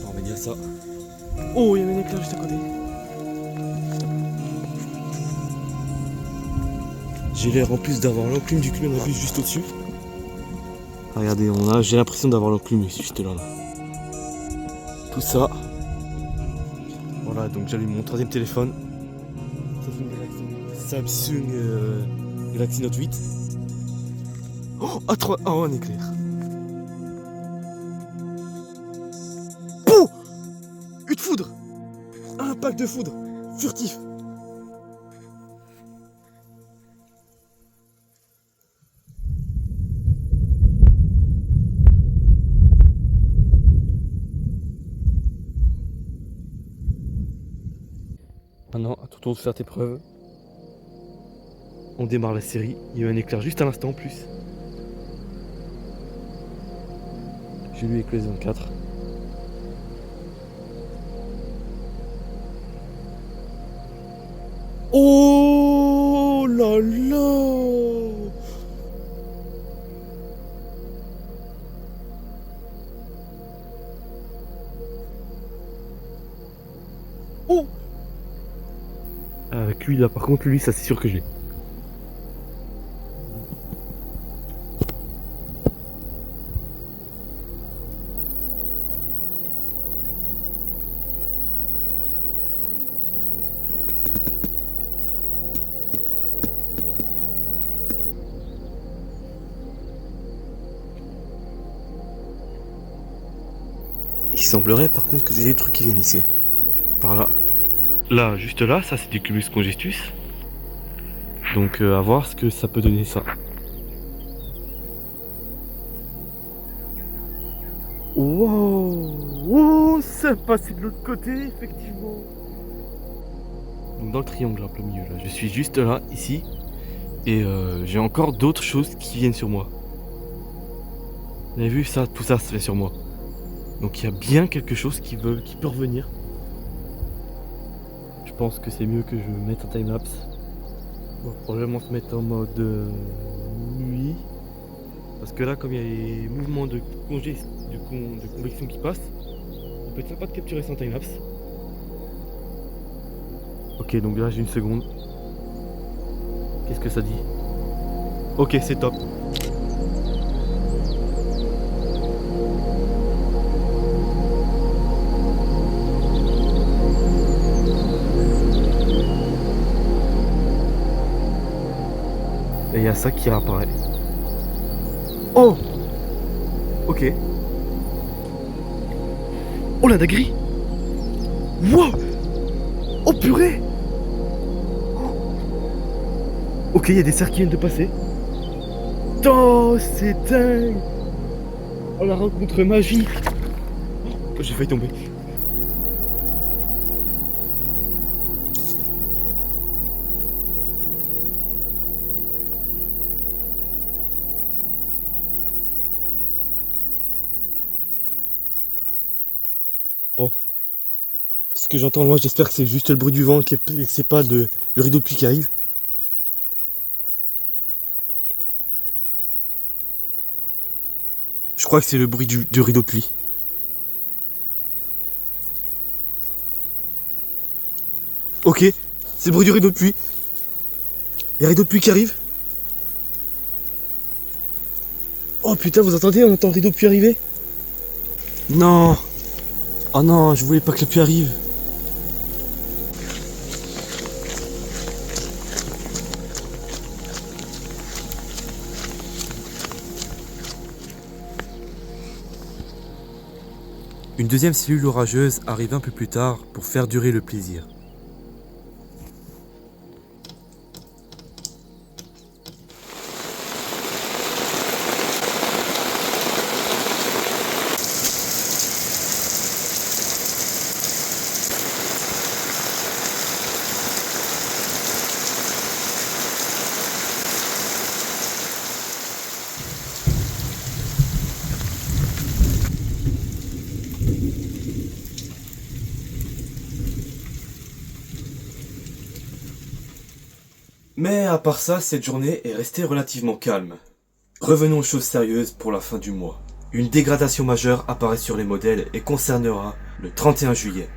On va dire ça. Oh, il y a un éclair juste à côté. J'ai l'air en plus d'avoir l'enclume du cumulabus juste au-dessus. Ah, regardez, j'ai l'impression d'avoir l'enclume juste là. Tout ça. Voilà, donc j'allume mon troisième téléphone. Samsung Galaxy Note 8. Oh, un éclair. Pouh! Une foudre! Un pack de foudre! Furtif! Maintenant, à ton tour de faire tes preuves. On démarre la série. Il y a eu un éclair juste à l'instant en plus. J'ai lu avec les 24. Oh là là! Oh! Avec lui là, par contre, lui, ça c'est sûr que je l'ai. Il semblerait par contre que j'ai des trucs qui viennent ici. Par là. Là, juste là, ça c'est du cumulus congestus. Donc à voir ce que ça peut donner ça. Wow, wow, ça passe de l'autre côté, effectivement. Donc dans le triangle en plein milieu, là, je suis juste là, ici. Et j'ai encore d'autres choses qui viennent sur moi. Vous avez vu ça, tout ça se fait sur moi. Donc il y a bien quelque chose qui peut revenir. Je pense que c'est mieux que je mette un timelapse. On va probablement se mettre en mode nuit. Parce que là, comme il y a les mouvements de convection qui passent, ça peut être sympa de capturer sans timelapse. Ok, donc là j'ai une seconde. Qu'est-ce que ça dit? Ok, c'est top. Et il y a ça qui apparaît. Oh! Ok. Oh la dinguerie! Wow! Oh purée! Ok, il y a des cerfs qui viennent de passer. Oh, c'est dingue! Oh, la rencontre magique! Oh, j'ai failli tomber. Oh. Ce que j'entends loin, j'espère que c'est juste le bruit du vent, que c'est pas le rideau de pluie qui arrive. Je crois que c'est le bruit du rideau de pluie. Ok, c'est le bruit du rideau de pluie. Il y a un rideau de pluie qui arrive. Oh putain, vous entendez? On entend le rideau de pluie arriver. Non. Oh non, je voulais pas que la pluie arrive. Une deuxième cellule orageuse arrive un peu plus tard pour faire durer le plaisir. Mais à part ça, cette journée est restée relativement calme. Revenons aux choses sérieuses pour la fin du mois. Une dégradation majeure apparaît sur les modèles et concernera le 31 juillet.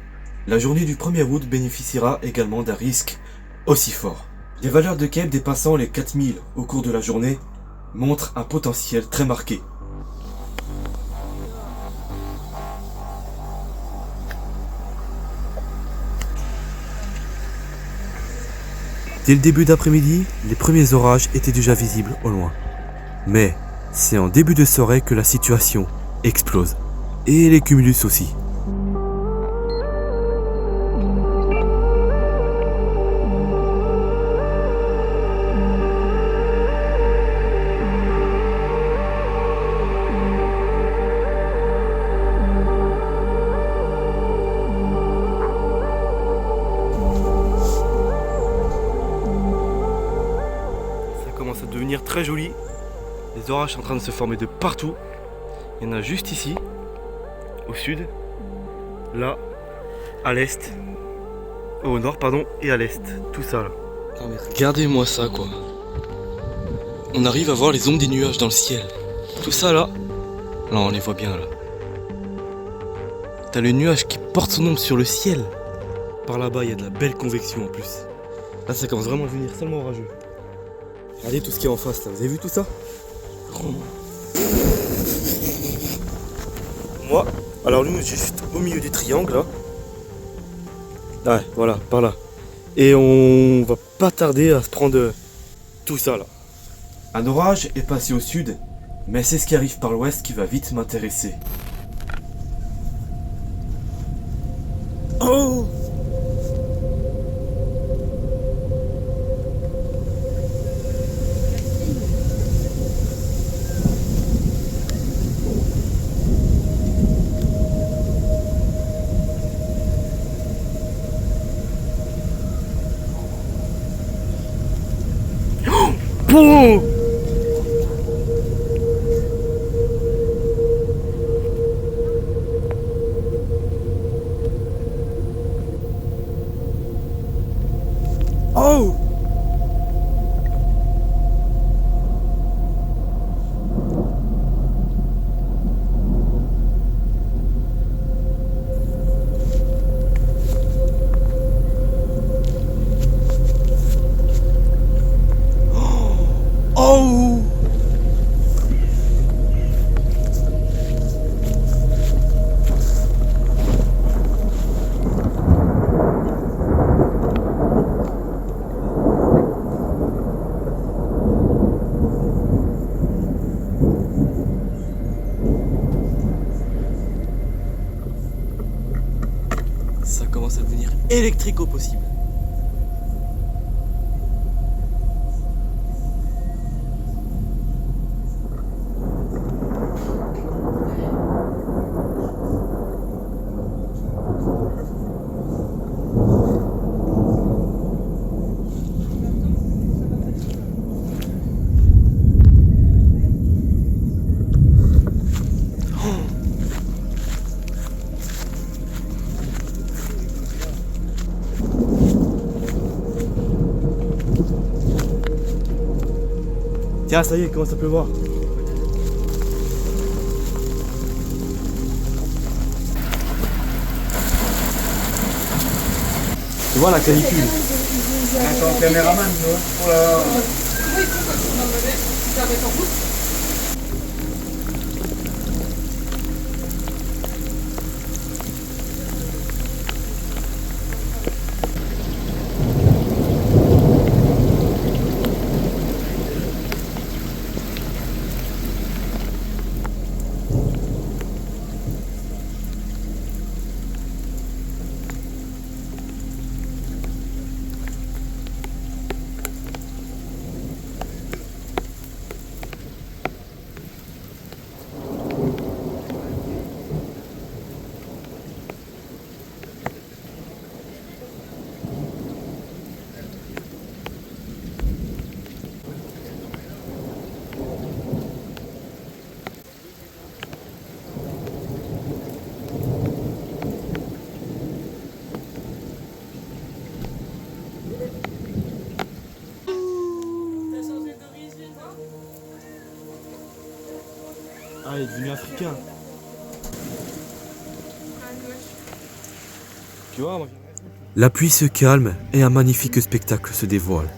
La journée du 1er août bénéficiera également d'un risque aussi fort. Les valeurs de Kep dépassant les 4000 au cours de la journée montrent un potentiel très marqué. Dès le début d'après-midi, les premiers orages étaient déjà visibles au loin. Mais c'est en début de soirée que la situation explose. Et les cumulus aussi. Ça commence à devenir très joli. Les orages sont en train de se former de partout. Il y en a juste ici, au sud, là, à l'est, au nord pardon, et à l'est. Tout ça là. Non mais regardez-moi ça quoi. On arrive à voir les ombres des nuages dans le ciel. Tout ça là, là on les voit bien là. T'as le nuage qui porte son ombre sur le ciel. Par là-bas, il y a de la belle convection en plus. Là, ça commence vraiment à devenir tellement orageux. Regardez tout ce qu'il y a en face là. Vous avez vu tout ça? Moi, alors nous, j'ai juste au milieu du triangle là. Ouais, voilà, par là. Et on va pas tarder à se prendre tout ça là. Un orage est passé au sud, mais c'est ce qui arrive par l'ouest qui va vite m'intéresser. Oh! Boum! Oh! Oh! Ça commence à devenir électrique au possible. Tiens, ça y est, il commence à pleuvoir. Tu vois la canicule. Attends, caméraman, toi. Oh là là. Comment ils font quand on en ils s'arrêtent en route? Ah, il est devenu africain. Tu vois, moi. La pluie se calme et un magnifique spectacle se dévoile.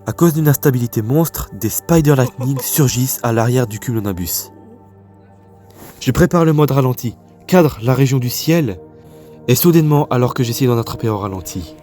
À cause d'une instabilité monstre, des Spider Lightning surgissent à l'arrière du cumulonimbus. Je prépare le mode ralenti, cadre la région du ciel, et soudainement, alors que j'essaie d'en attraper au ralenti.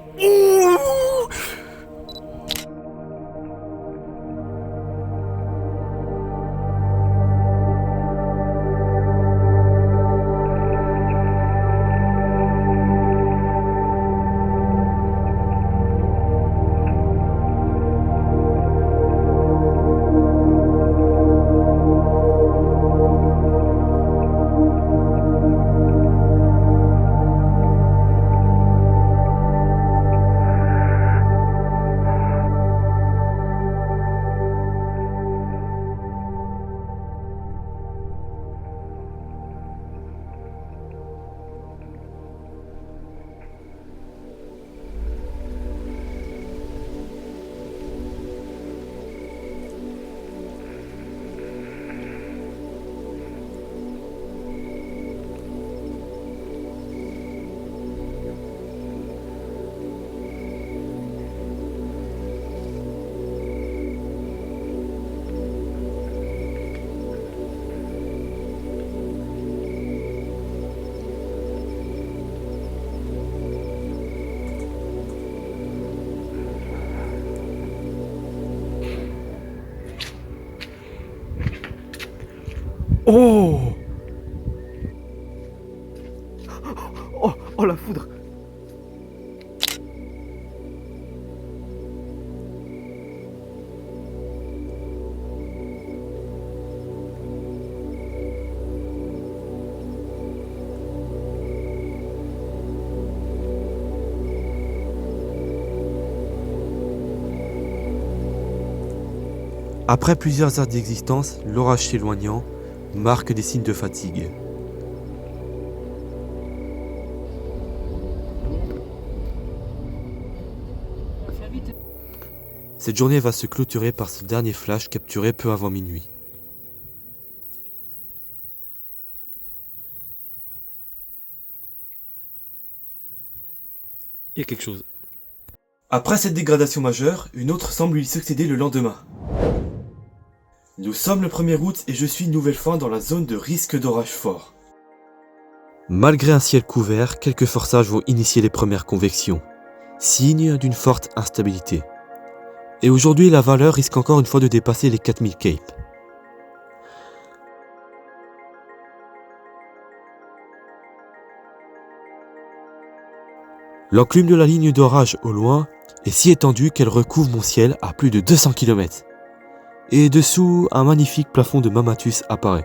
Oh, oh, oh la foudre. Après plusieurs heures d'existence, l'orage s'éloignant marque des signes de fatigue. Cette journée va se clôturer par ce dernier flash capturé peu avant minuit. Il y a quelque chose. Après cette dégradation majeure, une autre semble lui succéder le lendemain. Nous sommes le 1er août et je suis une nouvelle fois dans la zone de risque d'orage fort. Malgré un ciel couvert, quelques forçages vont initier les premières convections, signe d'une forte instabilité. Et aujourd'hui, la valeur risque encore une fois de dépasser les 4000 capes. L'enclume de la ligne d'orage au loin est si étendue qu'elle recouvre mon ciel à plus de 200 km. Et dessous, un magnifique plafond de Mammatus apparaît.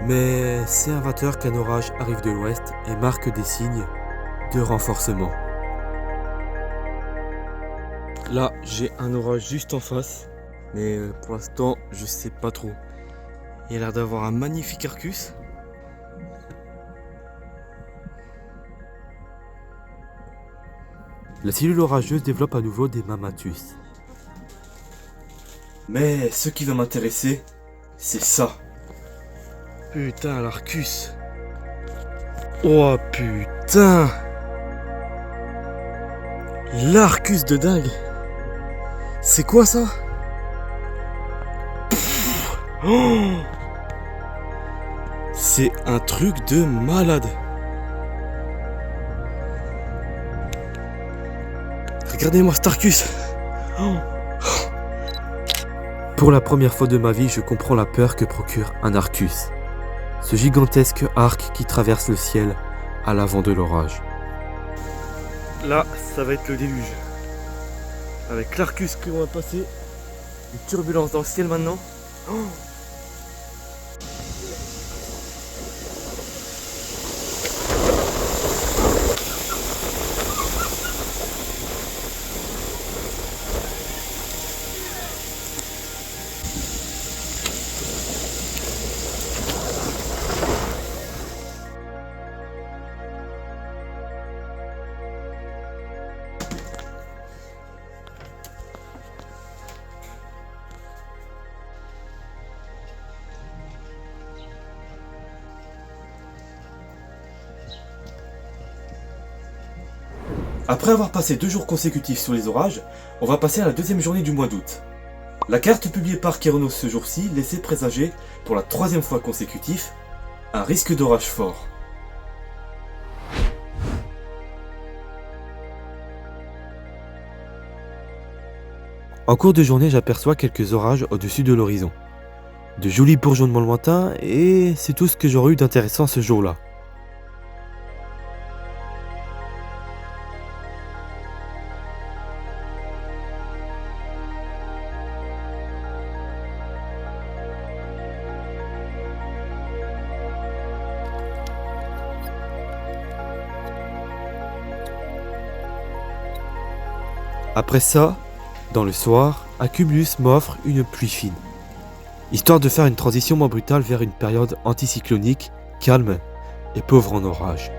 Mais c'est un 20 heures qu'un orage arrive de l'ouest et marque des signes de renforcement. Là, j'ai un orage juste en face, mais pour l'instant, je sais pas trop. Il a l'air d'avoir un magnifique Arcus. La cellule orageuse développe à nouveau des Mammatus. Mais ce qui va m'intéresser, c'est ça. Putain, l'Arcus. Oh putain. L'Arcus de dingue. C'est quoi ça? Oh, c'est un truc de malade. Regardez-moi cet Arcus. Oh. Pour la première fois de ma vie, je comprends la peur que procure un Arcus. Ce gigantesque arc qui traverse le ciel à l'avant de l'orage. Là, ça va être le déluge. Avec l'Arcus que l'on va passer, une turbulence dans le ciel maintenant. Oh. Après avoir passé 2 jours consécutifs sur les orages, on va passer à la deuxième journée du mois d'août. La carte publiée par Kéronos ce jour-ci laissait présager, pour la 3e fois consécutive, un risque d'orage fort. En cours de journée, j'aperçois quelques orages au-dessus de l'horizon. De jolis bourgeonnements lointains et c'est tout ce que j'aurais eu d'intéressant ce jour-là. Après ça, dans le soir, Cumulus m'offre une pluie fine, histoire de faire une transition moins brutale vers une période anticyclonique, calme et pauvre en orage.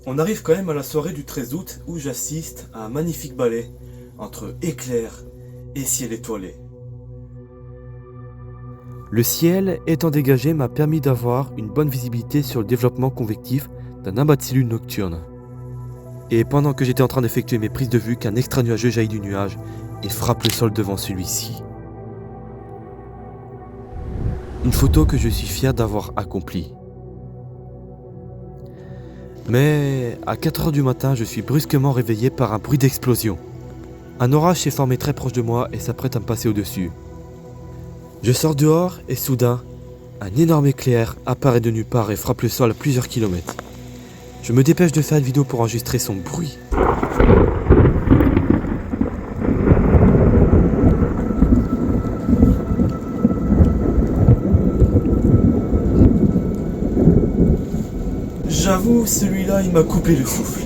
On arrive quand même à la soirée du 13 août où j'assiste à un magnifique ballet entre éclairs et ciel étoilé. Le ciel étant dégagé m'a permis d'avoir une bonne visibilité sur le développement convectif d'un amas de cellules nocturnes. Et pendant que j'étais en train d'effectuer mes prises de vue qu'un extra nuageux jaillit du nuage et frappe le sol devant celui-ci. Une photo que je suis fier d'avoir accomplie. Mais à 4h du matin, je suis brusquement réveillé par un bruit d'explosion. Un orage s'est formé très proche de moi et s'apprête à me passer au-dessus. Je sors dehors et soudain, un énorme éclair apparaît de nulle part et frappe le sol à plusieurs kilomètres. Je me dépêche de faire une vidéo pour enregistrer son bruit. J'avoue, celui-là, il m'a coupé le souffle.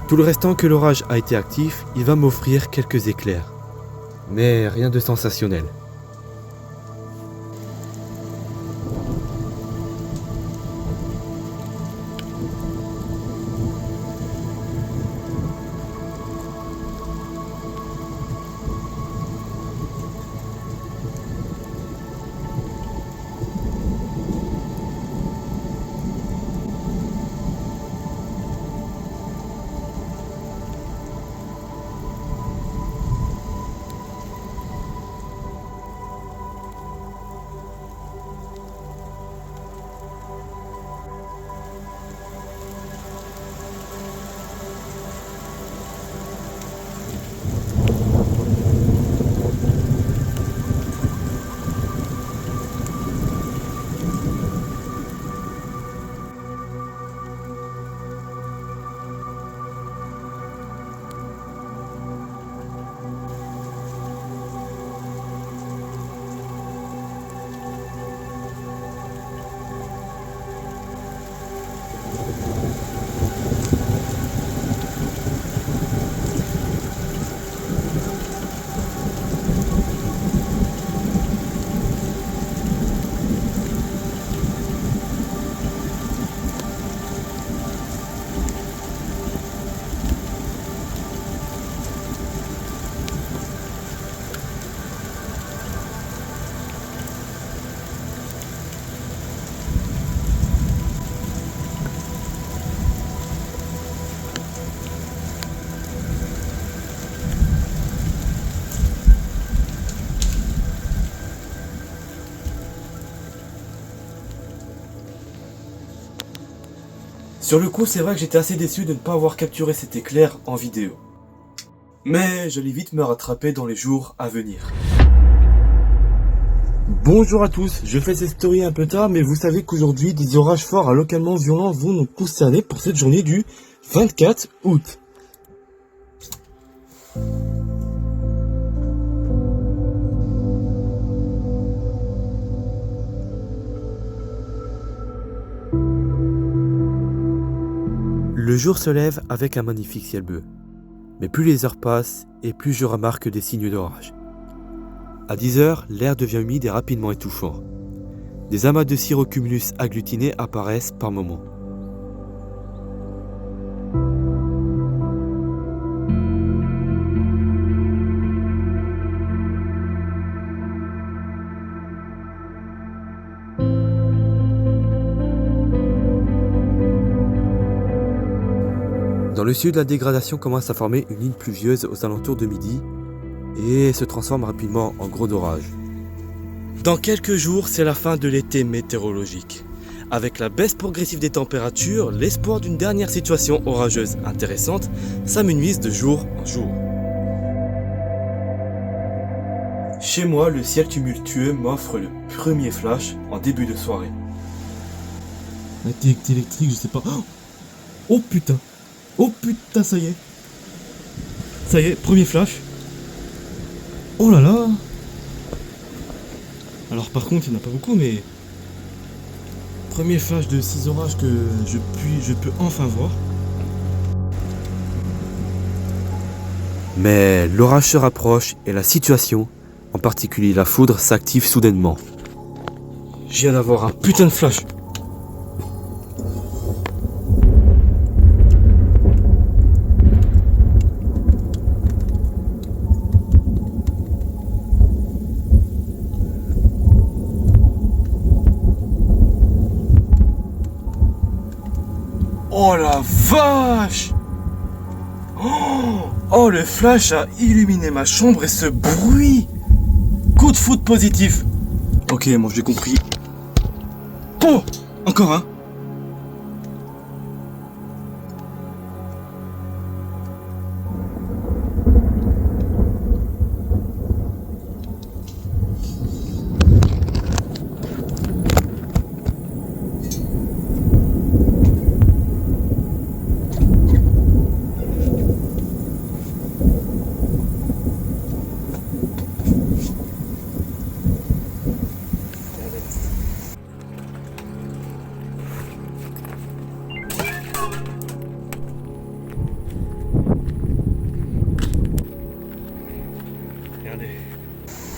Tout le restant que l'orage a été actif, il va m'offrir quelques éclairs. Mais rien de sensationnel. Sur le coup, c'est vrai que j'étais assez déçu de ne pas avoir capturé cet éclair en vidéo. Mais j'allais vite me rattraper dans les jours à venir. Bonjour à tous, je fais cette story un peu tard, mais vous savez qu'aujourd'hui, des orages forts à localement violents vont nous concerner pour cette journée du 24 août. Le jour se lève avec un magnifique ciel bleu. Mais plus les heures passent et plus je remarque des signes d'orage. À 10 heures, l'air devient humide et rapidement étouffant. Des amas de cirrocumulus agglutinés apparaissent par moments. Dans le sud, la dégradation commence à former une ligne pluvieuse aux alentours de midi et se transforme rapidement en gros orage. Dans quelques jours, c'est la fin de l'été météorologique. Avec la baisse progressive des températures, l'espoir d'une dernière situation orageuse intéressante s'amenuise de jour en jour. Chez moi, le ciel tumultueux m'offre le premier flash en début de soirée. La détecte électrique, je sais pas. Oh putain! Oh putain, ça y est! Ça y est, premier flash. Oh là là! Alors par contre, il n'y en a pas beaucoup, mais... Premier flash de 6 orages que je peux enfin voir. Mais l'orage se rapproche et la situation, en particulier la foudre, s'active soudainement. Je viens d'avoir un putain de flash. Oh la vache! Oh, le flash a illuminé ma chambre et ce bruit! Coup de foudre positif! Ok, moi j'ai compris. Oh! Encore un!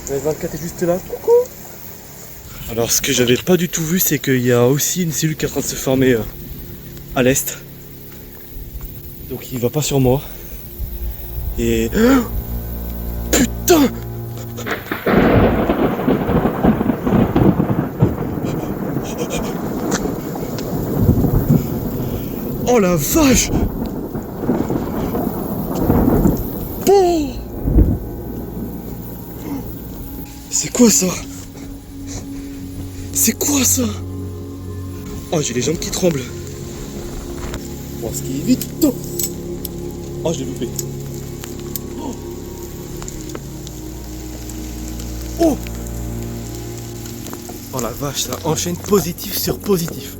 Le S24 est juste là. Coucou. Alors ce que j'avais pas du tout vu, c'est qu'il y a aussi une cellule qui est en train de se former à l'est. Donc il va pas sur moi. Et... Putain! Oh la vache! Oh! C'est quoi ça? C'est quoi ça? Oh, j'ai les jambes qui tremblent. Bon, ce qui est vite. Oh, je l'ai loupé. Oh! Oh! Oh la vache, ça enchaîne positif sur positif.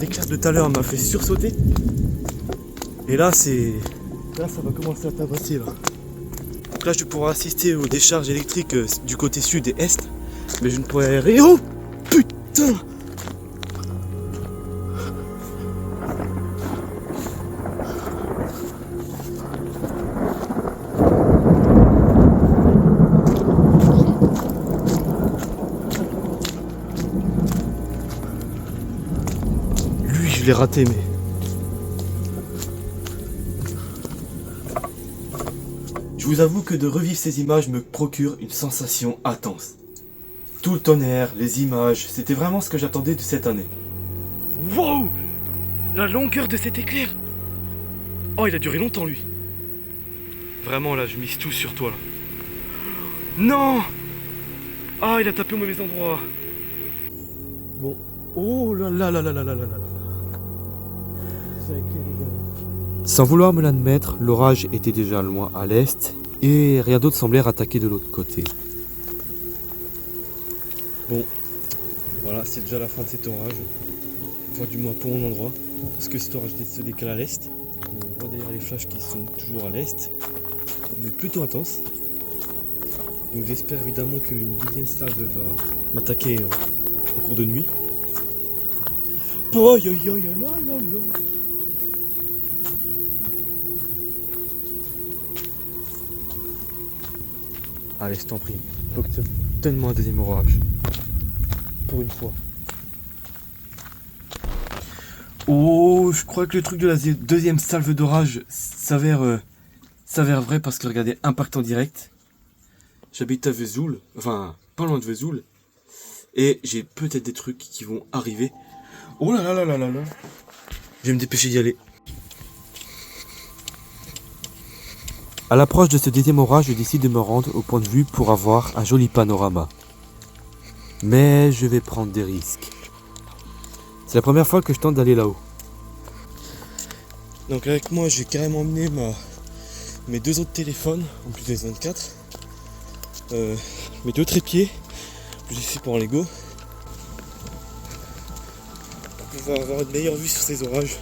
L'éclair de tout à l'heure m'a fait sursauter. Et là, c'est... Là, ça va commencer à tabasser, là. Donc là, je pourrai assister aux décharges électriques du côté sud et est. Mais je ne pourrai rien... Oh! Putain! Lui, je l'ai raté, mais... Je vous avoue que de revivre ces images me procure une sensation intense. Tout le tonnerre, les images, c'était vraiment ce que j'attendais de cette année. Wow! La longueur de cet éclair! Oh, il a duré longtemps, lui. Vraiment, là, je mise tout sur toi, là. Non! Ah, il a tapé au mauvais endroit. Bon. Oh là là là là là là là là là. Sans vouloir me l'admettre, l'orage était déjà loin à l'est et rien d'autre semblait attaquer de l'autre côté. Bon, voilà, c'est déjà la fin de cet orage. Enfin, du moins pour mon endroit, parce que cet orage se décale à l'est. On voit d'ailleurs les flashs qui sont toujours à l'est, mais plutôt intenses. Donc j'espère évidemment qu'une deuxième salve va m'attaquer au cours de nuit. Oh, yo, yo, yo, là, là, là. Allez, je t'en prie. Faut que donne-moi un deuxième orage. Pour une fois. Oh, je crois que le truc de la deuxième salve d'orage s'avère vrai parce que regardez, impact en direct. J'habite à Vesoul, enfin pas loin de Vesoul. Et j'ai peut-être des trucs qui vont arriver. Oh là là là là là là. Je vais me dépêcher d'y aller. À l'approche de ce deuxième orage, je décide de me rendre au point de vue pour avoir un joli panorama. Mais je vais prendre des risques. C'est la première fois que je tente d'aller là-haut. Donc avec moi, j'ai carrément emmené mes deux autres téléphones, en plus des S24. Mes deux trépieds, plus ici pour un Lego. Pour pouvoir avoir une meilleure vue sur ces orages.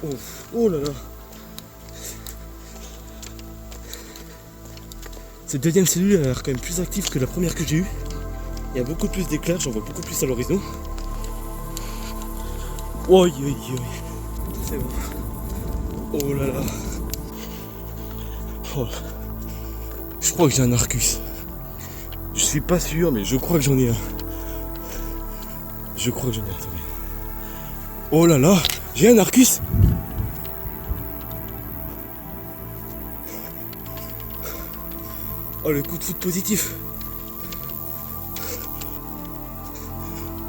Oh, oh là là. Cette deuxième cellule a l'air quand même plus active que la première que j'ai eue. Il y a beaucoup plus d'éclairs, j'en vois beaucoup plus à l'horizon. Oi, oi, oi. C'est bon. Oh là là. Oh. Je crois que j'ai un Arcus. Je suis pas sûr, mais je crois que j'en ai un. Je crois que j'en ai un, attendez. Oh là là, j'ai un Arcus. Oh, le coup de foot positif.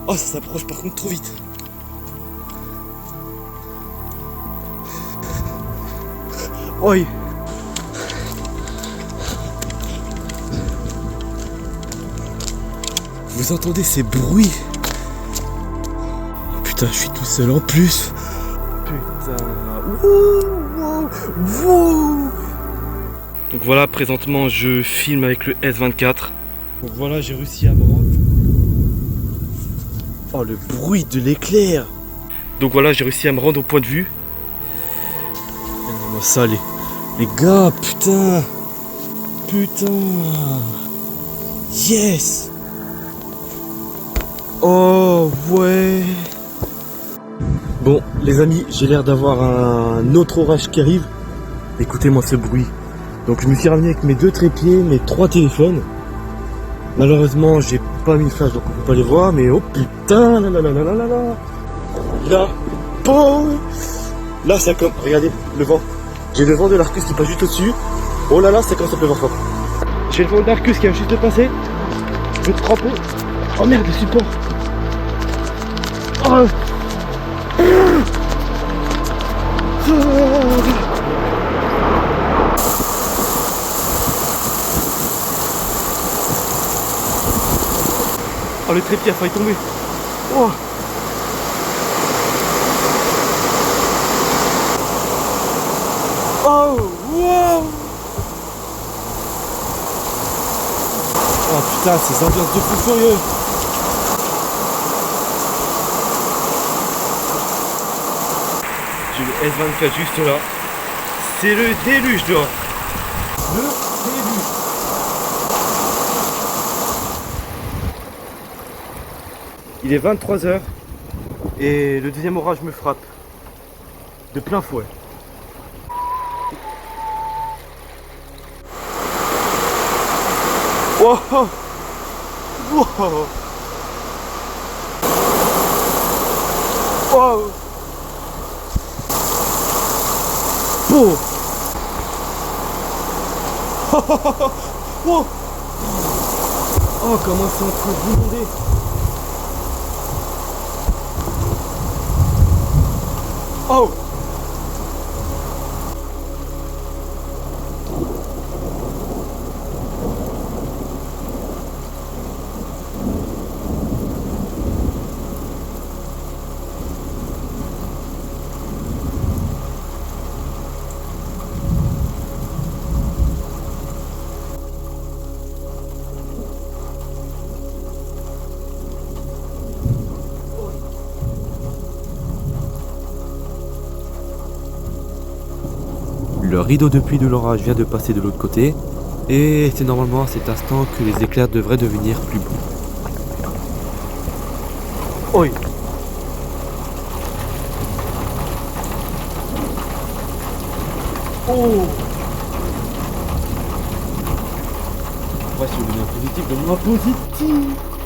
Oh, ça s'approche par contre trop vite. Oi. Vous entendez ces bruits? Oh, putain, je suis tout seul en plus. Putain. Wouh, wouh, wouh. Donc voilà, présentement je filme avec le S24. Donc voilà, j'ai réussi à me rendre. Oh, le bruit de l'éclair. Donc voilà, j'ai réussi à me rendre au point de vue. Regardez-moi ça, les gars, putain. Putain. Yes. Oh, ouais. Bon, les amis, j'ai l'air d'avoir un autre orage qui arrive. Écoutez-moi ce bruit. Donc je me suis ramené avec mes deux trépieds, mes trois téléphones. Malheureusement, j'ai pas mis le flash donc on peut pas les voir, mais oh putain, là là là là là là là. Là, bon, là ça comme, regardez le vent. J'ai le vent de l'Arcus qui passe juste au-dessus. Oh là là, ça commence à pleuvoir fort. J'ai le vent de l'Arcus qui vient juste de passer. Je vais te tremper. Oh merde, le support. Oh. Oh, le trépied a failli tomber. Oh. Oh, wow. Oh putain, ces ambiances de fou furieux. J'ai le S24 juste là. C'est le déluge dehors. Le début. Il est 23h et le deuxième orage me frappe. De plein fouet. Wow. Wow. Wow. Beau. Oh, oh, comment c'est en train de inonder. Oh. Le rideau de pluie de l'orage vient de passer de l'autre côté, et c'est normalement à cet instant que les éclairs devraient devenir plus beaux. Oi. Oh. Ouais, si vous voulez un positif, donne-moi un positif.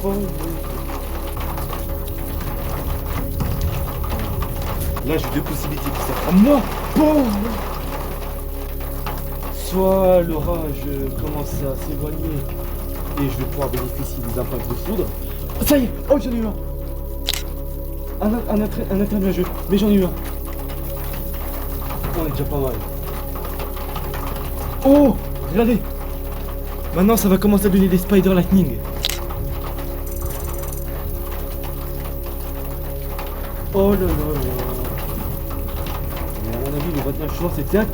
Oh. Là, j'ai deux possibilités qui s'offrent à moi. Boum. Soit l'orage commence à s'éloigner et je vais pouvoir bénéficier des impacts de foudre. Ça y est, oh j'en ai eu un internuageux, mais j'en ai eu un. On est déjà pas mal. Oh, regardez. Maintenant ça va commencer à donner des spider lightning. Oh là là là. Mais à mon avis le 29 juin c'était un...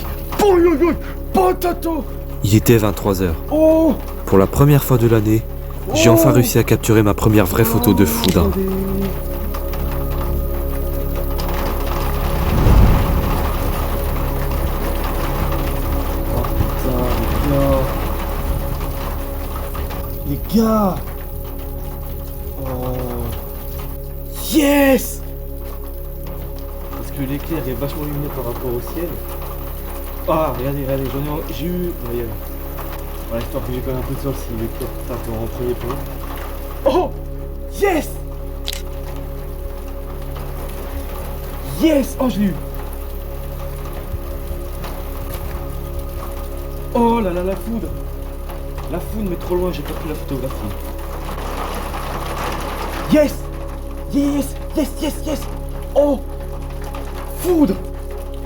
Oh yo yo. Potato. Il était 23h. Oh. Pour la première fois de l'année, j'ai enfin réussi à capturer ma première vraie photo de foudre. Regardez. Oh putain, les gars. Oh. Yes. Parce que l'éclair est vachement lumineux par rapport au ciel. Ah, regardez, j'ai eu... Regardez. Voilà, histoire que j'ai quand même un peu de sol si l'éclair tape en premier plan. Oh. Yes. Yes. Oh, je l'ai eu. Oh là là, la foudre. La foudre, mais trop loin, j'ai pas pu la photographier. Yes. Yes, yes, yes, yes. Oh. Foudre.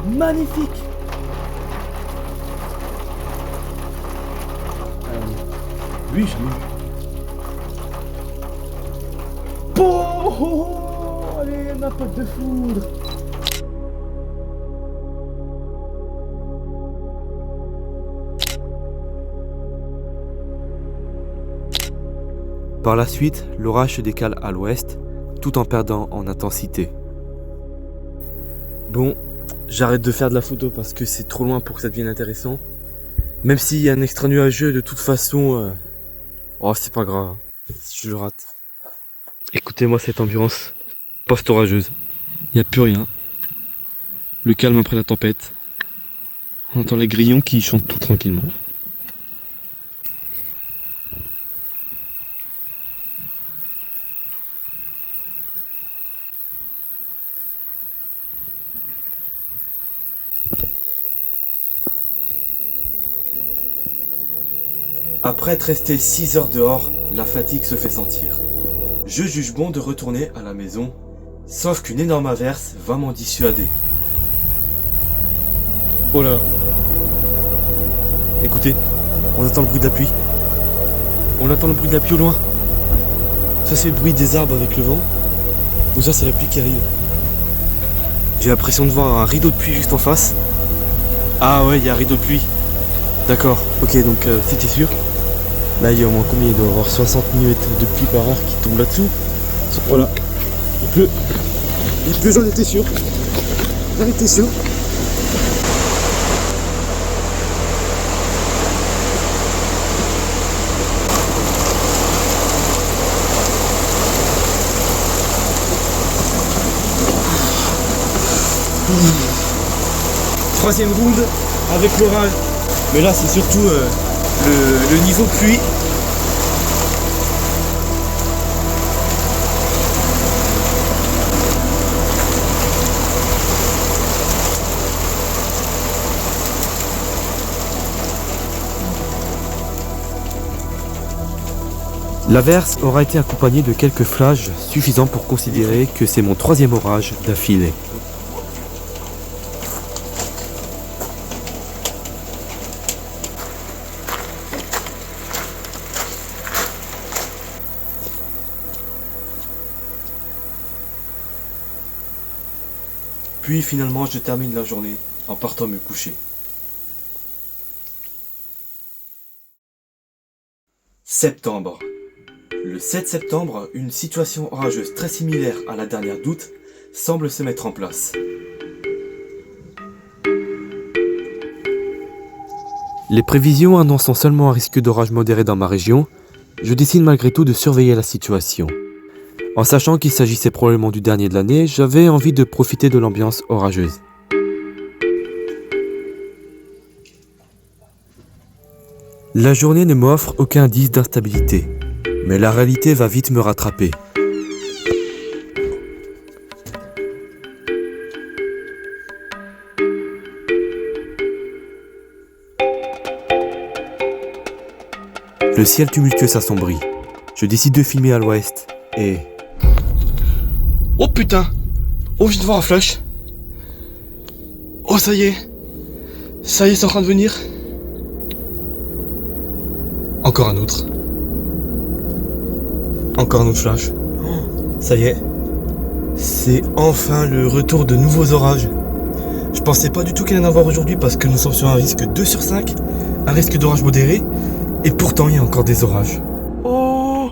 Magnifique. Lui, je l'ai eu. Oh, allez, ma pote de foudre. Par la suite, l'orage se décale à l'ouest, tout en perdant en intensité. Bon, j'arrête de faire de la photo parce que c'est trop loin pour que ça devienne intéressant. Même s'il y a un extra nuageux, de toute façon... Oh, c'est pas grave, si je le rate. Écoutez-moi cette ambiance post-orageuse. Il n'y a plus rien. Le calme après la tempête. On entend les grillons qui chantent tout tranquillement. Après être resté 6 heures dehors, la fatigue se fait sentir. Je juge bon de retourner à la maison, sauf qu'une énorme averse va m'en dissuader. Oh là. Écoutez, on entend le bruit de la pluie. On entend le bruit de la pluie au loin. Ça c'est le bruit des arbres avec le vent. Ou ça c'est la pluie qui arrive. J'ai l'impression de voir un rideau de pluie juste en face. Ah ouais, il y a un rideau de pluie. D'accord, ok, donc c'était sûr. Là il y a au moins combien? Il doit y avoir 60 mm de pluie par heure qui tombe là-dessous. Voilà. Il pleut. Il pleut, j'en étais sûr. J'en étais sûr. Troisième round avec l'orage. Mais là c'est surtout le niveau pluie. L'averse aura été accompagnée de quelques flashs suffisants pour considérer que c'est mon troisième orage d'affilée. Puis finalement je termine la journée en partant me coucher. Septembre. Le 7 septembre, une situation orageuse très similaire à la dernière d'août semble se mettre en place. Les prévisions annonçant seulement un risque d'orage modéré dans ma région, je décide malgré tout de surveiller la situation. En sachant qu'il s'agissait probablement du dernier de l'année, j'avais envie de profiter de l'ambiance orageuse. La journée ne m'offre aucun indice d'instabilité, mais la réalité va vite me rattraper. Le ciel tumultueux s'assombrit. Je décide de filmer à l'ouest et... Oh putain! Oh, je viens de voir un flash. Oh, ça y est. Ça y est, c'est en train de venir. Encore un autre. Encore un autre flash. Oh, ça y est. C'est enfin le retour de nouveaux orages. Je pensais pas du tout qu'il y en avait aujourd'hui parce que nous sommes sur un risque 2 sur 5. Un risque d'orage modéré. Et pourtant, il y a encore des orages. Oh!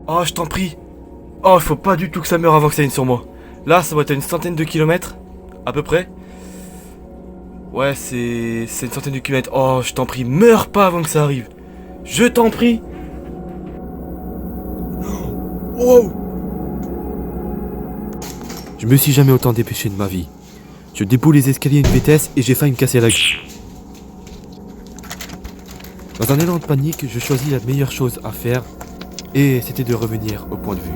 Oh, je t'en prie. Oh, il faut pas du tout que ça meure avant que ça vienne sur moi. Là, ça va être à une centaine de kilomètres, à peu près. Ouais, c'est une centaine de kilomètres. Oh, je t'en prie, meurs pas avant que ça arrive. Je t'en prie. Wow. Je me suis jamais autant dépêché de ma vie. Je déboule les escaliers à une vitesse et j'ai failli me casser la gueule. Dans un élan de panique, je choisis la meilleure chose à faire et c'était de revenir au point de vue.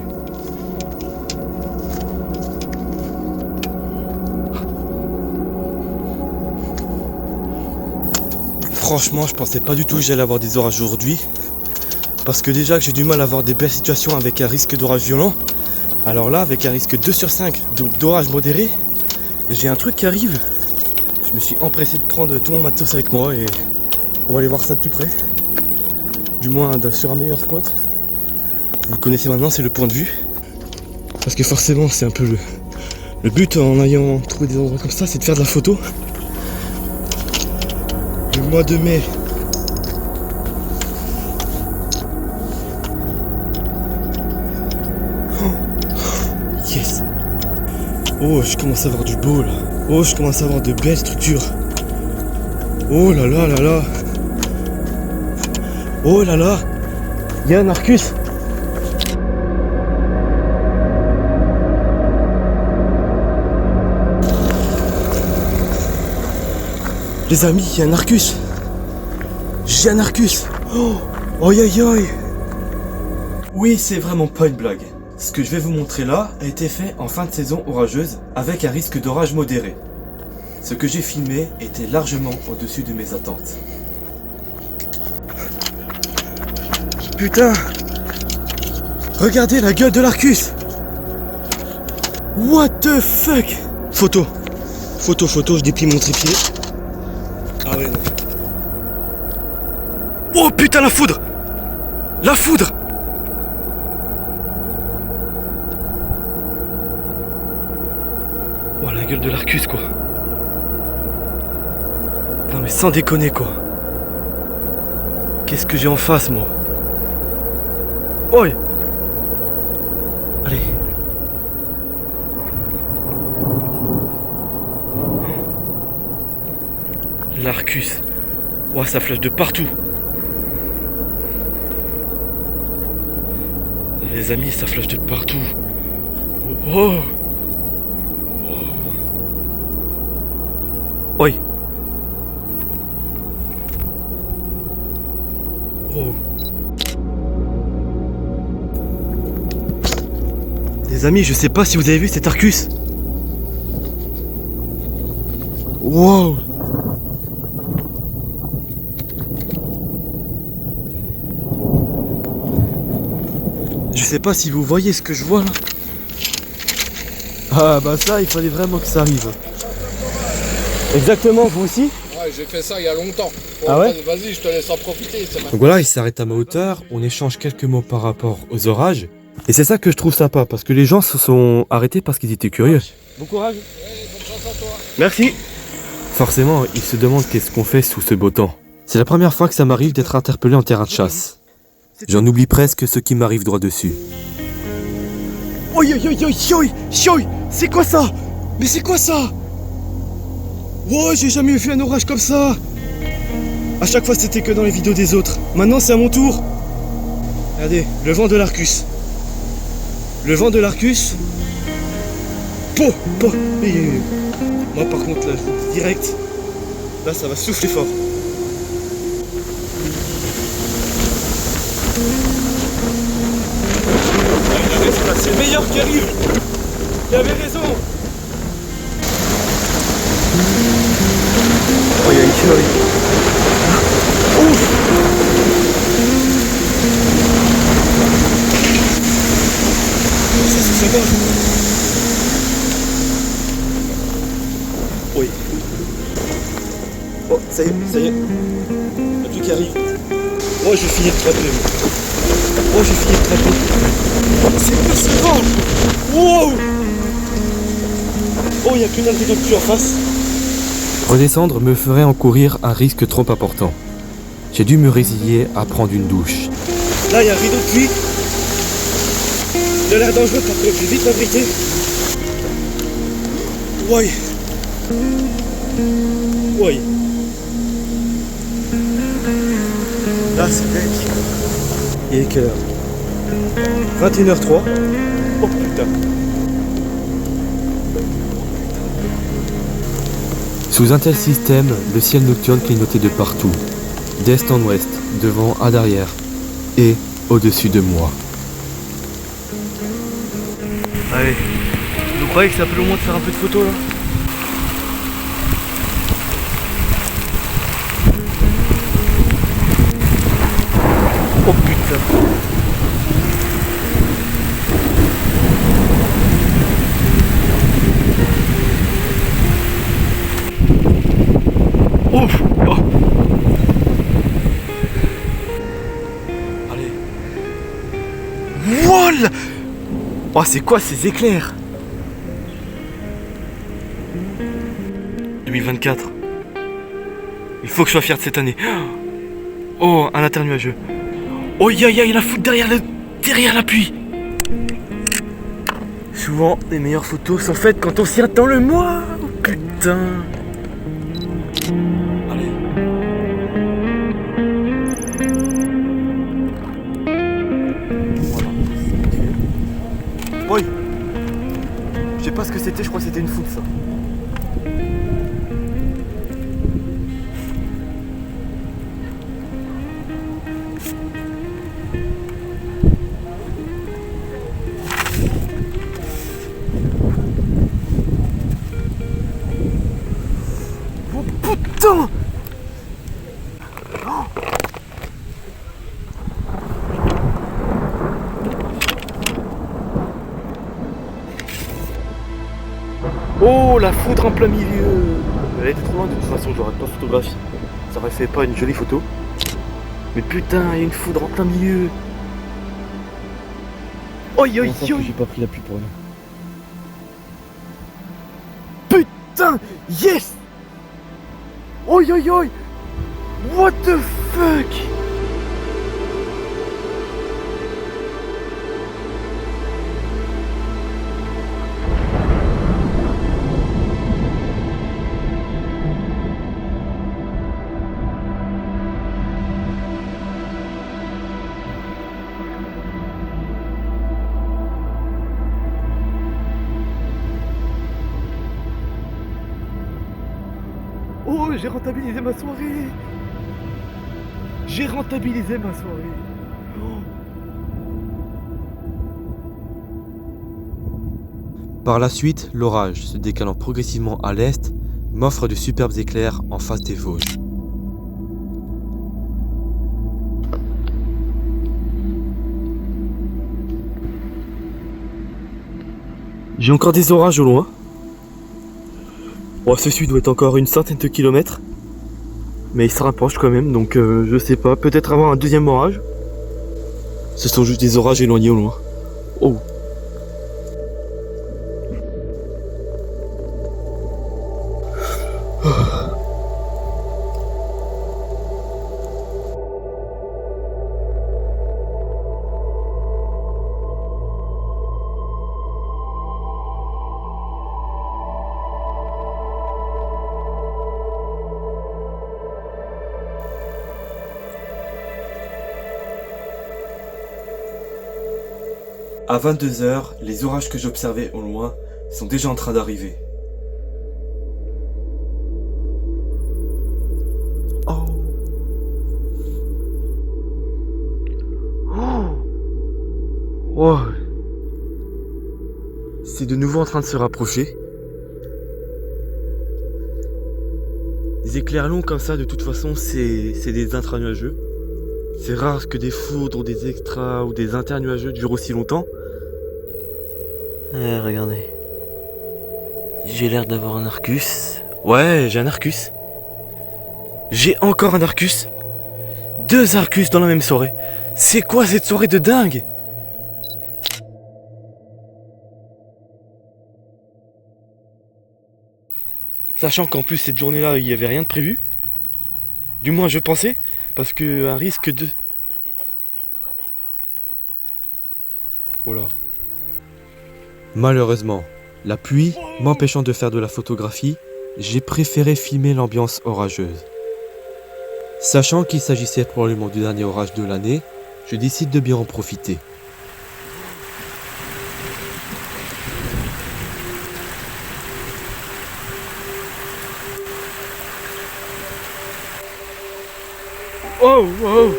Franchement, je pensais pas du tout que j'allais avoir des orages aujourd'hui. Parce que déjà que j'ai du mal à avoir des belles situations avec un risque d'orage violent. Alors là, avec un risque 2 sur 5, donc d'orage modéré, j'ai un truc qui arrive. Je me suis empressé de prendre tout mon matos avec moi et on va aller voir ça de plus près. Du moins sur un meilleur spot. Vous le connaissez maintenant, c'est le point de vue. Parce que forcément, c'est un peu le but en ayant trouvé des endroits comme ça, c'est de faire de la photo. Le mois de mai. Oh, yes. Oh, je commence à avoir du beau là. Oh, je commence à avoir de belles structures. Oh là là là là. Oh là là. Il y a un Arcus. Les amis, il y a un Arcus. J'ai un Arcus. Oh, oi oi oi. Oui, c'est vraiment pas une blague. Ce que je vais vous montrer là a été fait en fin de saison orageuse avec un risque d'orage modéré. Ce que j'ai filmé était largement au-dessus de mes attentes. putain! Regardez la gueule de l'Arcus! What the fuck? Photo, je déplie mon trépied. Ah ouais, non. Oh putain, la foudre! La foudre! Oh la gueule de l'Arcus quoi. Non mais sans déconner quoi. Qu'est-ce que j'ai en face moi? Oi! Allez. L'Arcus. Ouah, ça flash de partout. Les amis, ça flash de partout. Oh. Oi. Oh. Les amis, je sais pas si vous avez vu cet Arcus. Wow. Je sais pas si vous voyez ce que je vois là. Ah bah ça, il fallait vraiment que ça arrive. Exactement, vous aussi? Ouais, j'ai fait ça il y a longtemps. Bon, Ah ouais? Vas-y, je te laisse en profiter. Donc voilà, il s'arrête à ma hauteur, on échange quelques mots par rapport aux orages. Et c'est ça que je trouve sympa, parce que les gens se sont arrêtés parce qu'ils étaient curieux. Bon courage. Bonne chance à toi. Merci. Forcément, ils se demandent qu'est-ce qu'on fait sous ce beau temps. C'est la première fois que ça m'arrive d'être interpellé en terrain de chasse. J'en oublie presque ce qui m'arrive droit dessus. Oi, oi, oi, oi, oi, oi, c'est quoi ça? Mais c'est quoi ça? Wow, j'ai jamais vu un orage comme ça. À chaque fois c'était que dans les vidéos des autres. Maintenant c'est à mon tour. Regardez, le vent de l'Arcus. Le vent de l'Arcus. Po. Moi par contre là, je vous dis direct. Là ça va souffler fort. C'est le meilleur qui arrive. Il avait raison. Oh, il y a une furie. Ouf. Ça va. Oui. Oh, ça y est. Il y a tout qui arrive. Oh, je vais finir de trapper. C'est pas si grand. Wow. Oh, il n'y a qu'une âme de pluie en face. Redescendre me ferait encourir un risque trop important. J'ai dû me résigner à prendre une douche. Là, il y a un rideau de pluie. Il a l'air dangereux, par contre, je vais vite m'abriter. Ouais. Là, c'est mec. Il est quelle heure? 21h03. Oh putain. Sous un tel système, le ciel nocturne clignotait de partout, d'est en ouest, devant à derrière, et au-dessus de moi. Allez, vous croyez que c'est un peu le moment de faire un peu de photos là? Oh putain. Ouf. Oh. Allez. Voilà. Oh, c'est quoi ces éclairs? 2024. Il faut que je sois fier de cette année. Oh, un latin nuageux. Oh, aïe aïe aïe, la foudre derrière la pluie. Souvent, les meilleures photos sont faites quand on s'y attend le moins. Oh, putain. Allez. Voilà. Oui. Je sais pas ce que c'était, je crois que c'était une foudre ça. Putain! Oh, la foudre en plein milieu. Elle était trop loin de toute façon, j'aurais pas photographié. Ça aurait fait pas une jolie photo. Mais putain, il y a une foudre en plein milieu. Oi, oi, oi. J'ai pas pris la pluie pour rien. Putain, yes. Oi, oi, oi. What the fuck. Oh, j'ai rentabilisé ma soirée. J'ai rentabilisé ma soirée. Par la suite, l'orage, se décalant progressivement à l'est, m'offre de superbes éclairs en face des Vosges. J'ai encore des orages au loin. Bon, celui doit être encore une centaine de kilomètres. Mais il se rapproche quand même, donc je sais pas. Peut-être avoir un deuxième orage. Ce sont juste des orages éloignés au loin. Oh. À 22h, les orages que j'observais au loin sont déjà en train d'arriver. Oh. Oh. C'est de nouveau en train de se rapprocher. Des éclairs longs comme ça, de toute façon, c'est des intranuageux. C'est rare que des foudres ou des extras ou des internuageux durent aussi longtemps. Regardez. J'ai l'air d'avoir un Arcus. Ouais, j'ai un Arcus. J'ai encore un Arcus. 2 Arcus dans la même soirée. C'est quoi cette soirée de dingue? Sachant qu'en plus cette journée-là, il n'y avait rien de prévu. Du moins je pensais. Parce que un risque de... Oh là. Malheureusement, la pluie m'empêchant de faire de la photographie, j'ai préféré filmer l'ambiance orageuse. Sachant qu'il s'agissait probablement du dernier orage de l'année, je décide de bien en profiter. Oh, oh.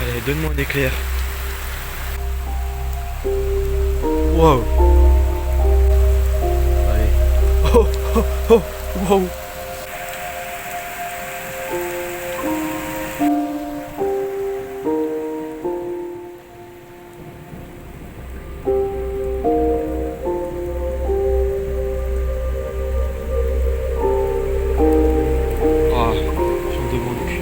Allez, donne-moi un éclair. Wow. Allez. Oh, oh, oh, wow. Ah, j'en demande plus.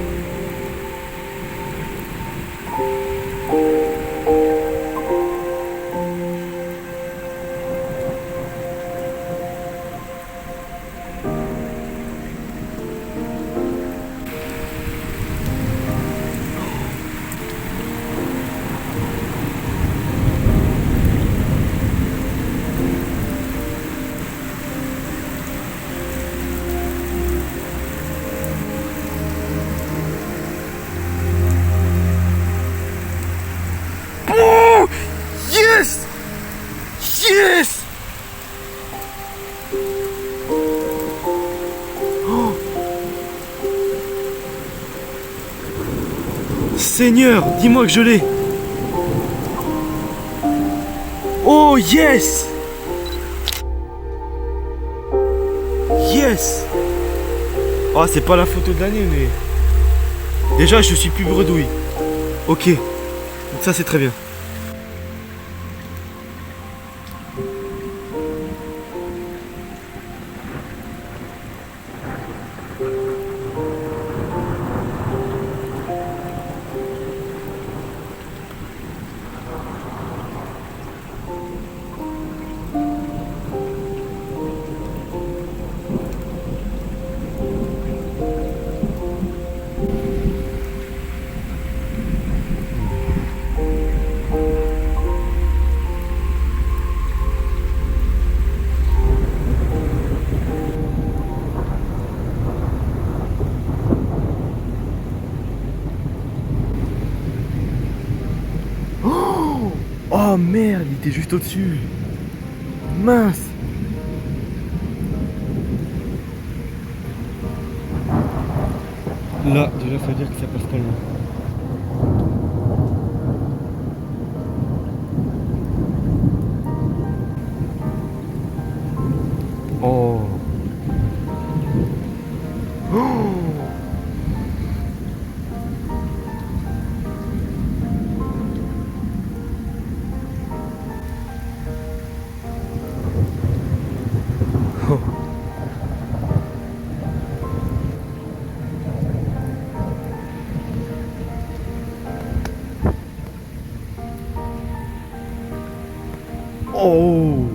Yes! Yes! Oh. Seigneur, dis-moi que je l'ai. Oh yes! Yes! Ah, c'est pas la photo de l'année, mais... Déjà, je suis plus bredouille. Ok. Donc ça, c'est très bien. Oh merde, il était juste au-dessus. Mince. Là, déjà, ça veut dire que ça passe pas loin. Oh. Oh. Oh. Oh.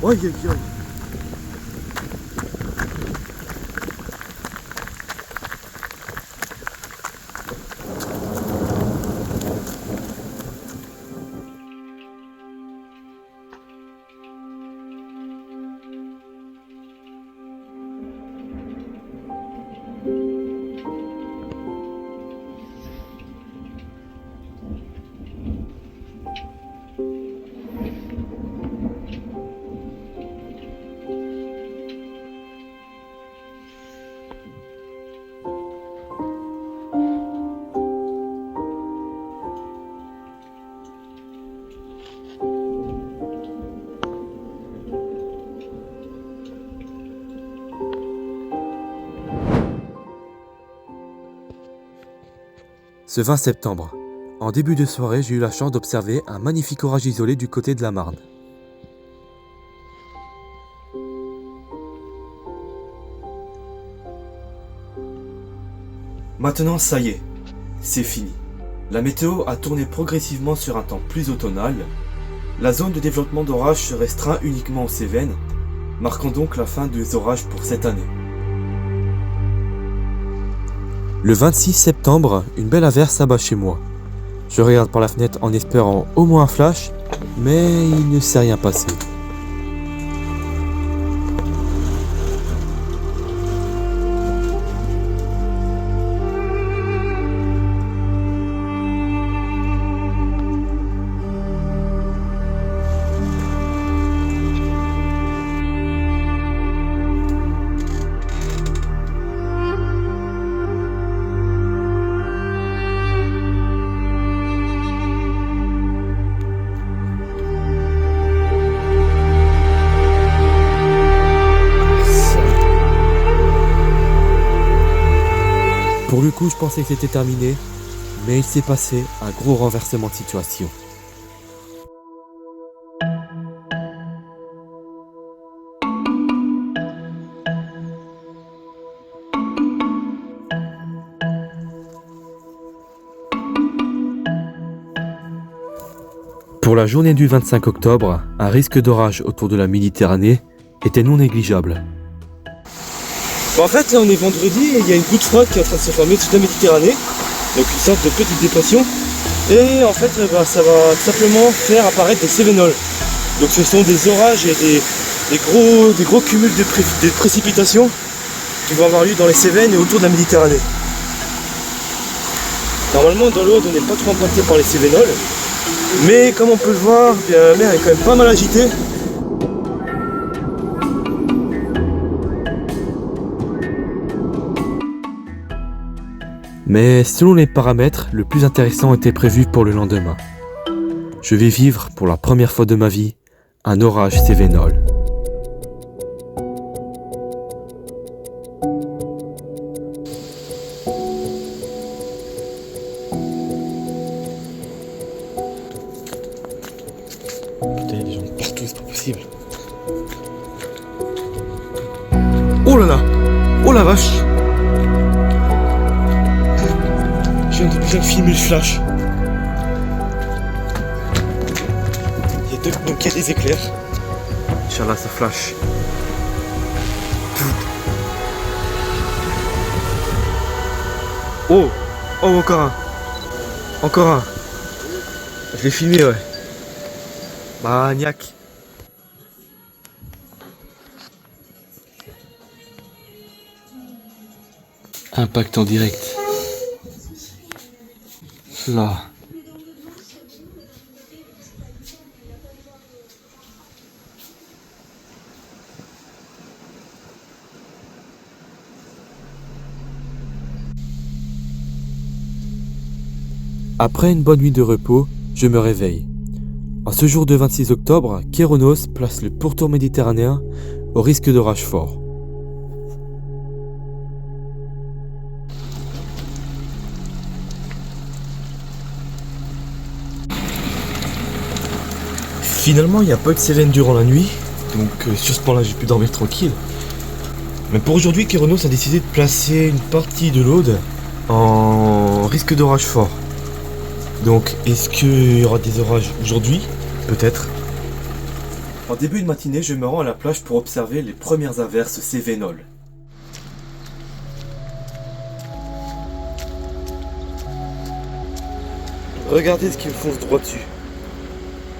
Aïe aïe aïe. Ce 20 septembre, en début de soirée, j'ai eu la chance d'observer un magnifique orage isolé du côté de la Marne. Maintenant, ça y est, c'est fini. La météo a tourné progressivement sur un temps plus automnal. La zone de développement d'orage se restreint uniquement aux Cévennes, marquant donc la fin des orages pour cette année. Le 26 septembre, une belle averse s'abat chez moi. Je regarde par la fenêtre en espérant au moins un flash, mais il ne s'est rien passé. Pour le coup, je pensais que c'était terminé, mais il s'est passé un gros renversement de situation. Pour la journée du 25 octobre, un risque d'orage autour de la Méditerranée était non négligeable. Bon, en fait, là, on est vendredi et il y a une goutte froide qui est en train de se former au-dessus de la Méditerranée. Donc une sorte de petite dépression. Et en fait, ça va tout simplement faire apparaître des cévenols. Donc ce sont des orages et des gros cumuls de précipitations qui vont avoir lieu dans les Cévennes et autour de la Méditerranée. Normalement, dans l'Aude, on n'est pas trop impacté par les cévenols. Mais comme on peut le voir, bien, la mer est quand même pas mal agitée. Mais selon les paramètres, le plus intéressant était prévu pour le lendemain. Je vais vivre, pour la première fois de ma vie, un orage cévénol. Putain, il y a des gens partout, c'est pas possible. Oh là là! Oh la vache! Je viens de filmer le flash. Donc il y a des éclairs. Inch'Allah, ça flash. Oh! Oh, encore un! Encore un! Je l'ai filmé, ouais. Maniaque! Impact en direct. Là. Après une bonne nuit de repos, je me réveille. En ce jour de 26 octobre, Kéronos place le pourtour méditerranéen au risque d'orage fort. Finalement, il n'y a pas eu de sirène durant la nuit, donc sur ce point-là, j'ai pu dormir tranquille. Mais pour aujourd'hui, Kéronos a décidé de placer une partie de l'Aude en risque d'orage fort. Donc, est-ce qu'il y aura des orages aujourd'hui? Peut-être. En début de matinée, je me rends à la plage pour observer les premières averses cévénoles. Regardez ce qui me fonce droit dessus.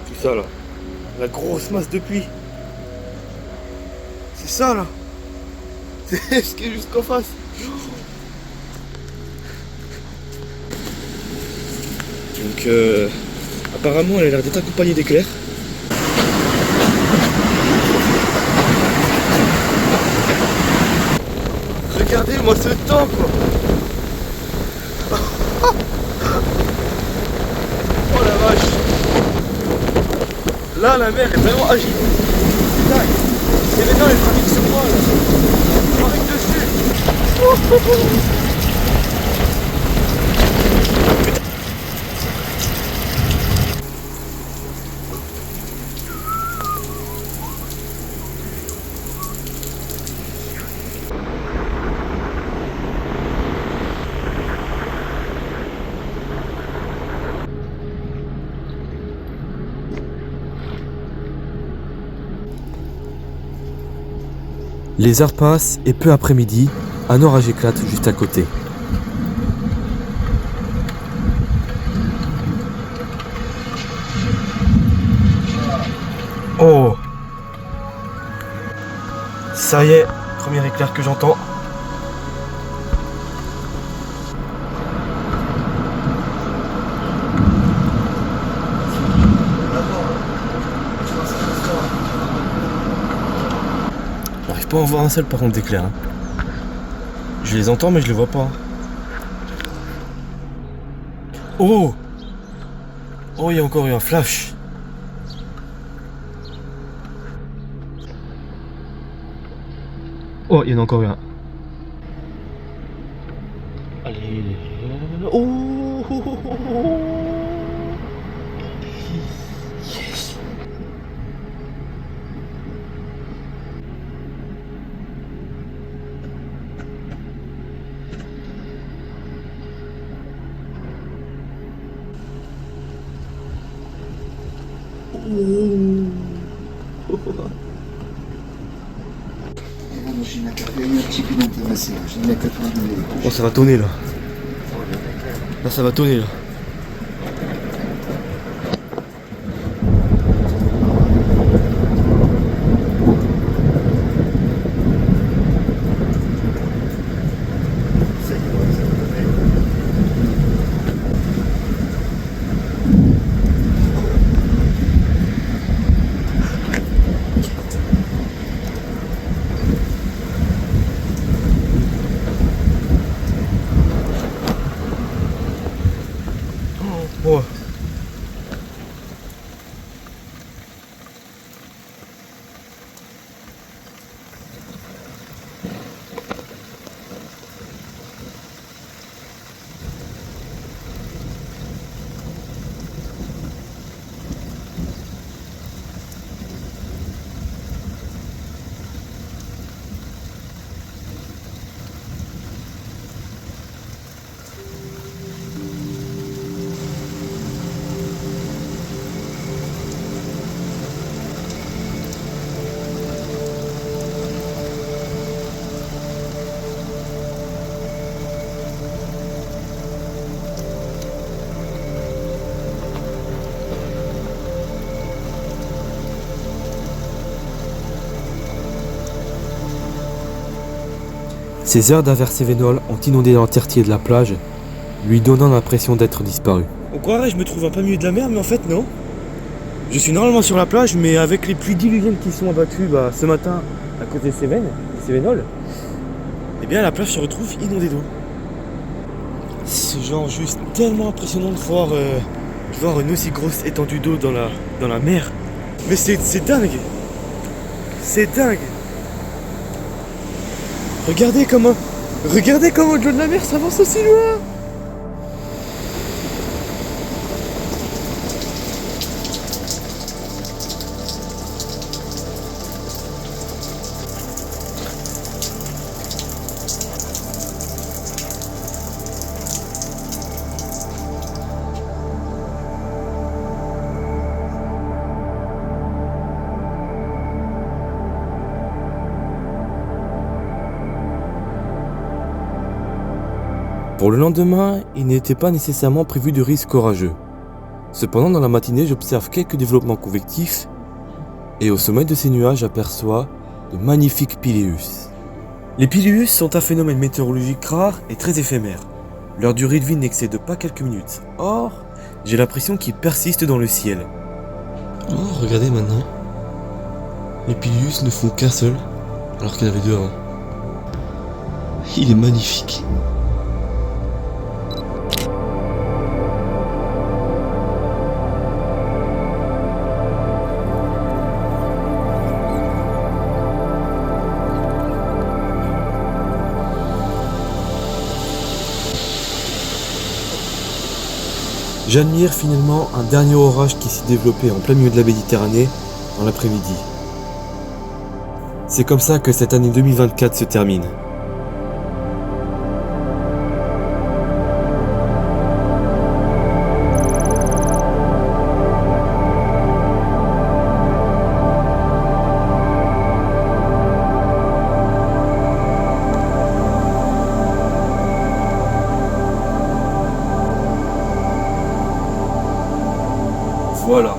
Tout ça là. La grosse masse de pluie. C'est ça là. C'est ce qui est juste en face. Donc apparemment elle a l'air d'être accompagnée d'éclairs. Regardez-moi ce temps quoi. Oh la vache. Là la mer est vraiment agile. Putain, c'est maintenant elle trafique sur moi là. Je m'arrête dessus. Les heures passent et peu après midi, un orage éclate juste à côté. Oh. Ça y est, premier éclair que j'entends. J'arrive pas à en voir un seul par contre d'éclair. Hein. Je les entends mais je les vois pas. Oh. Oh, il y a encore eu un flash. Oh, il y en a encore eu un. Allez. Oh. Yes. Oh, ça va tonner là. Là, ça va tonner là. Ces heures d'averse vénole ont inondé l'entièreté de la plage, lui donnant l'impression d'être disparu. On croirait que je me trouve un peu milieu de la mer, mais en fait non. Je suis normalement sur la plage, mais avec les pluies diluviennes qui sont abattues ce matin à cause des Cévenols, eh bien la plage se retrouve inondée d'eau. C'est genre juste tellement impressionnant de voir une aussi grosse étendue d'eau dans la mer. Mais c'est dingue. C'est dingue. Regardez comment le l'eau de la mer s'avance aussi loin. Pour le lendemain, il n'était pas nécessairement prévu de risque orageux. Cependant, dans la matinée, j'observe quelques développements convectifs et au sommet de ces nuages, j'aperçois de magnifiques piléus. Les piléus sont un phénomène météorologique rare et très éphémère. Leur durée de vie n'excède pas quelques minutes. Or, j'ai l'impression qu'ils persistent dans le ciel. Oh, regardez maintenant. Les piléus ne font qu'un seul, alors qu'il y en avait deux avant. Il est magnifique. J'admire finalement un dernier orage qui s'est développé en plein milieu de la Méditerranée dans l'après-midi. C'est comme ça que cette année 2024 se termine. Voilà,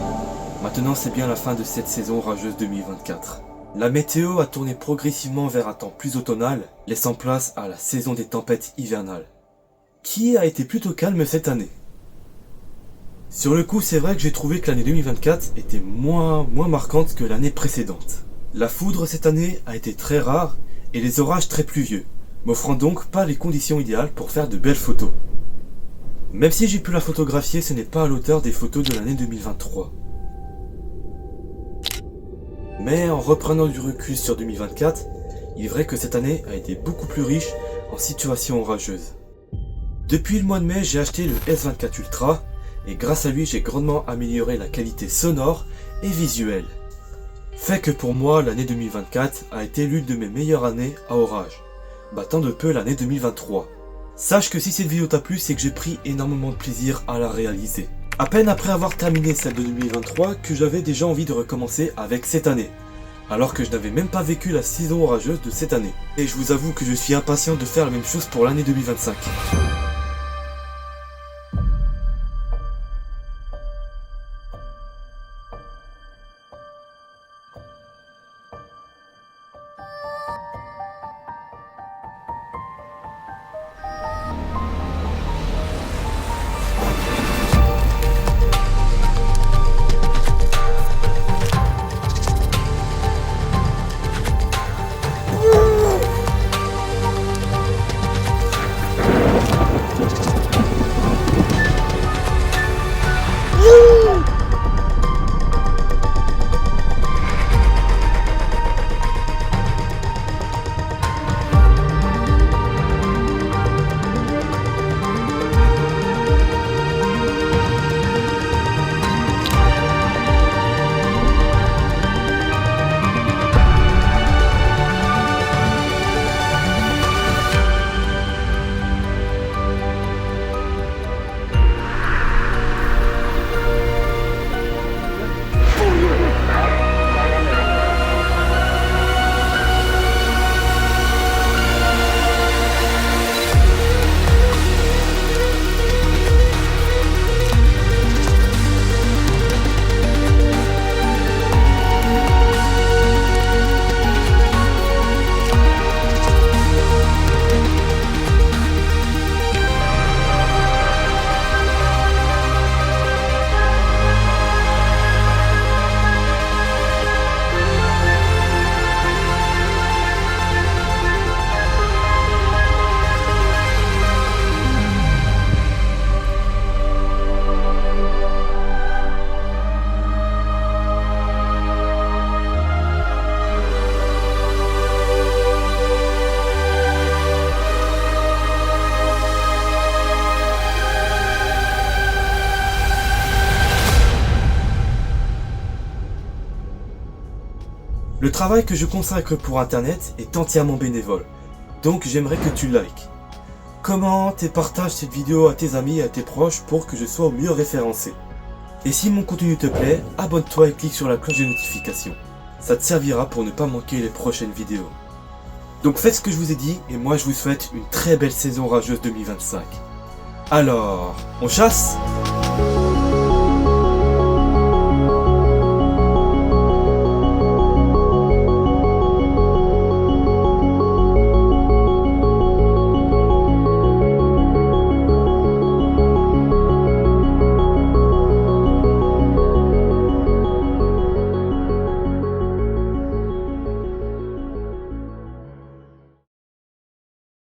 maintenant c'est bien la fin de cette saison orageuse 2024. La météo a tourné progressivement vers un temps plus automnal, laissant place à la saison des tempêtes hivernales, qui a été plutôt calme cette année. Sur le coup, c'est vrai que j'ai trouvé que l'année 2024 était moins marquante que l'année précédente. La foudre cette année a été très rare et les orages très pluvieux, m'offrant donc pas les conditions idéales pour faire de belles photos. Même si j'ai pu la photographier, ce n'est pas à l'auteur des photos de l'année 2023. Mais en reprenant du recul sur 2024, il est vrai que cette année a été beaucoup plus riche en situations orageuses. Depuis le mois de mai, j'ai acheté le S24 Ultra et grâce à lui, j'ai grandement amélioré la qualité sonore et visuelle. Fait que pour moi, l'année 2024 a été l'une de mes meilleures années à orage, battant de peu l'année 2023. Sache que si cette vidéo t'a plu, c'est que j'ai pris énormément de plaisir à la réaliser. À peine après avoir terminé celle de 2023 que j'avais déjà envie de recommencer avec cette année, alors que je n'avais même pas vécu la saison orageuse de cette année. Et je vous avoue que je suis impatient de faire la même chose pour l'année 2025. Le travail que je consacre pour internet est entièrement bénévole, donc j'aimerais que tu likes. Commente et partage cette vidéo à tes amis et à tes proches pour que je sois au mieux référencé. Et si mon contenu te plaît, abonne-toi et clique sur la cloche de notification. Ça te servira pour ne pas manquer les prochaines vidéos. Donc faites ce que je vous ai dit et moi je vous souhaite une très belle saison orageuse 2025. Alors, on chasse ?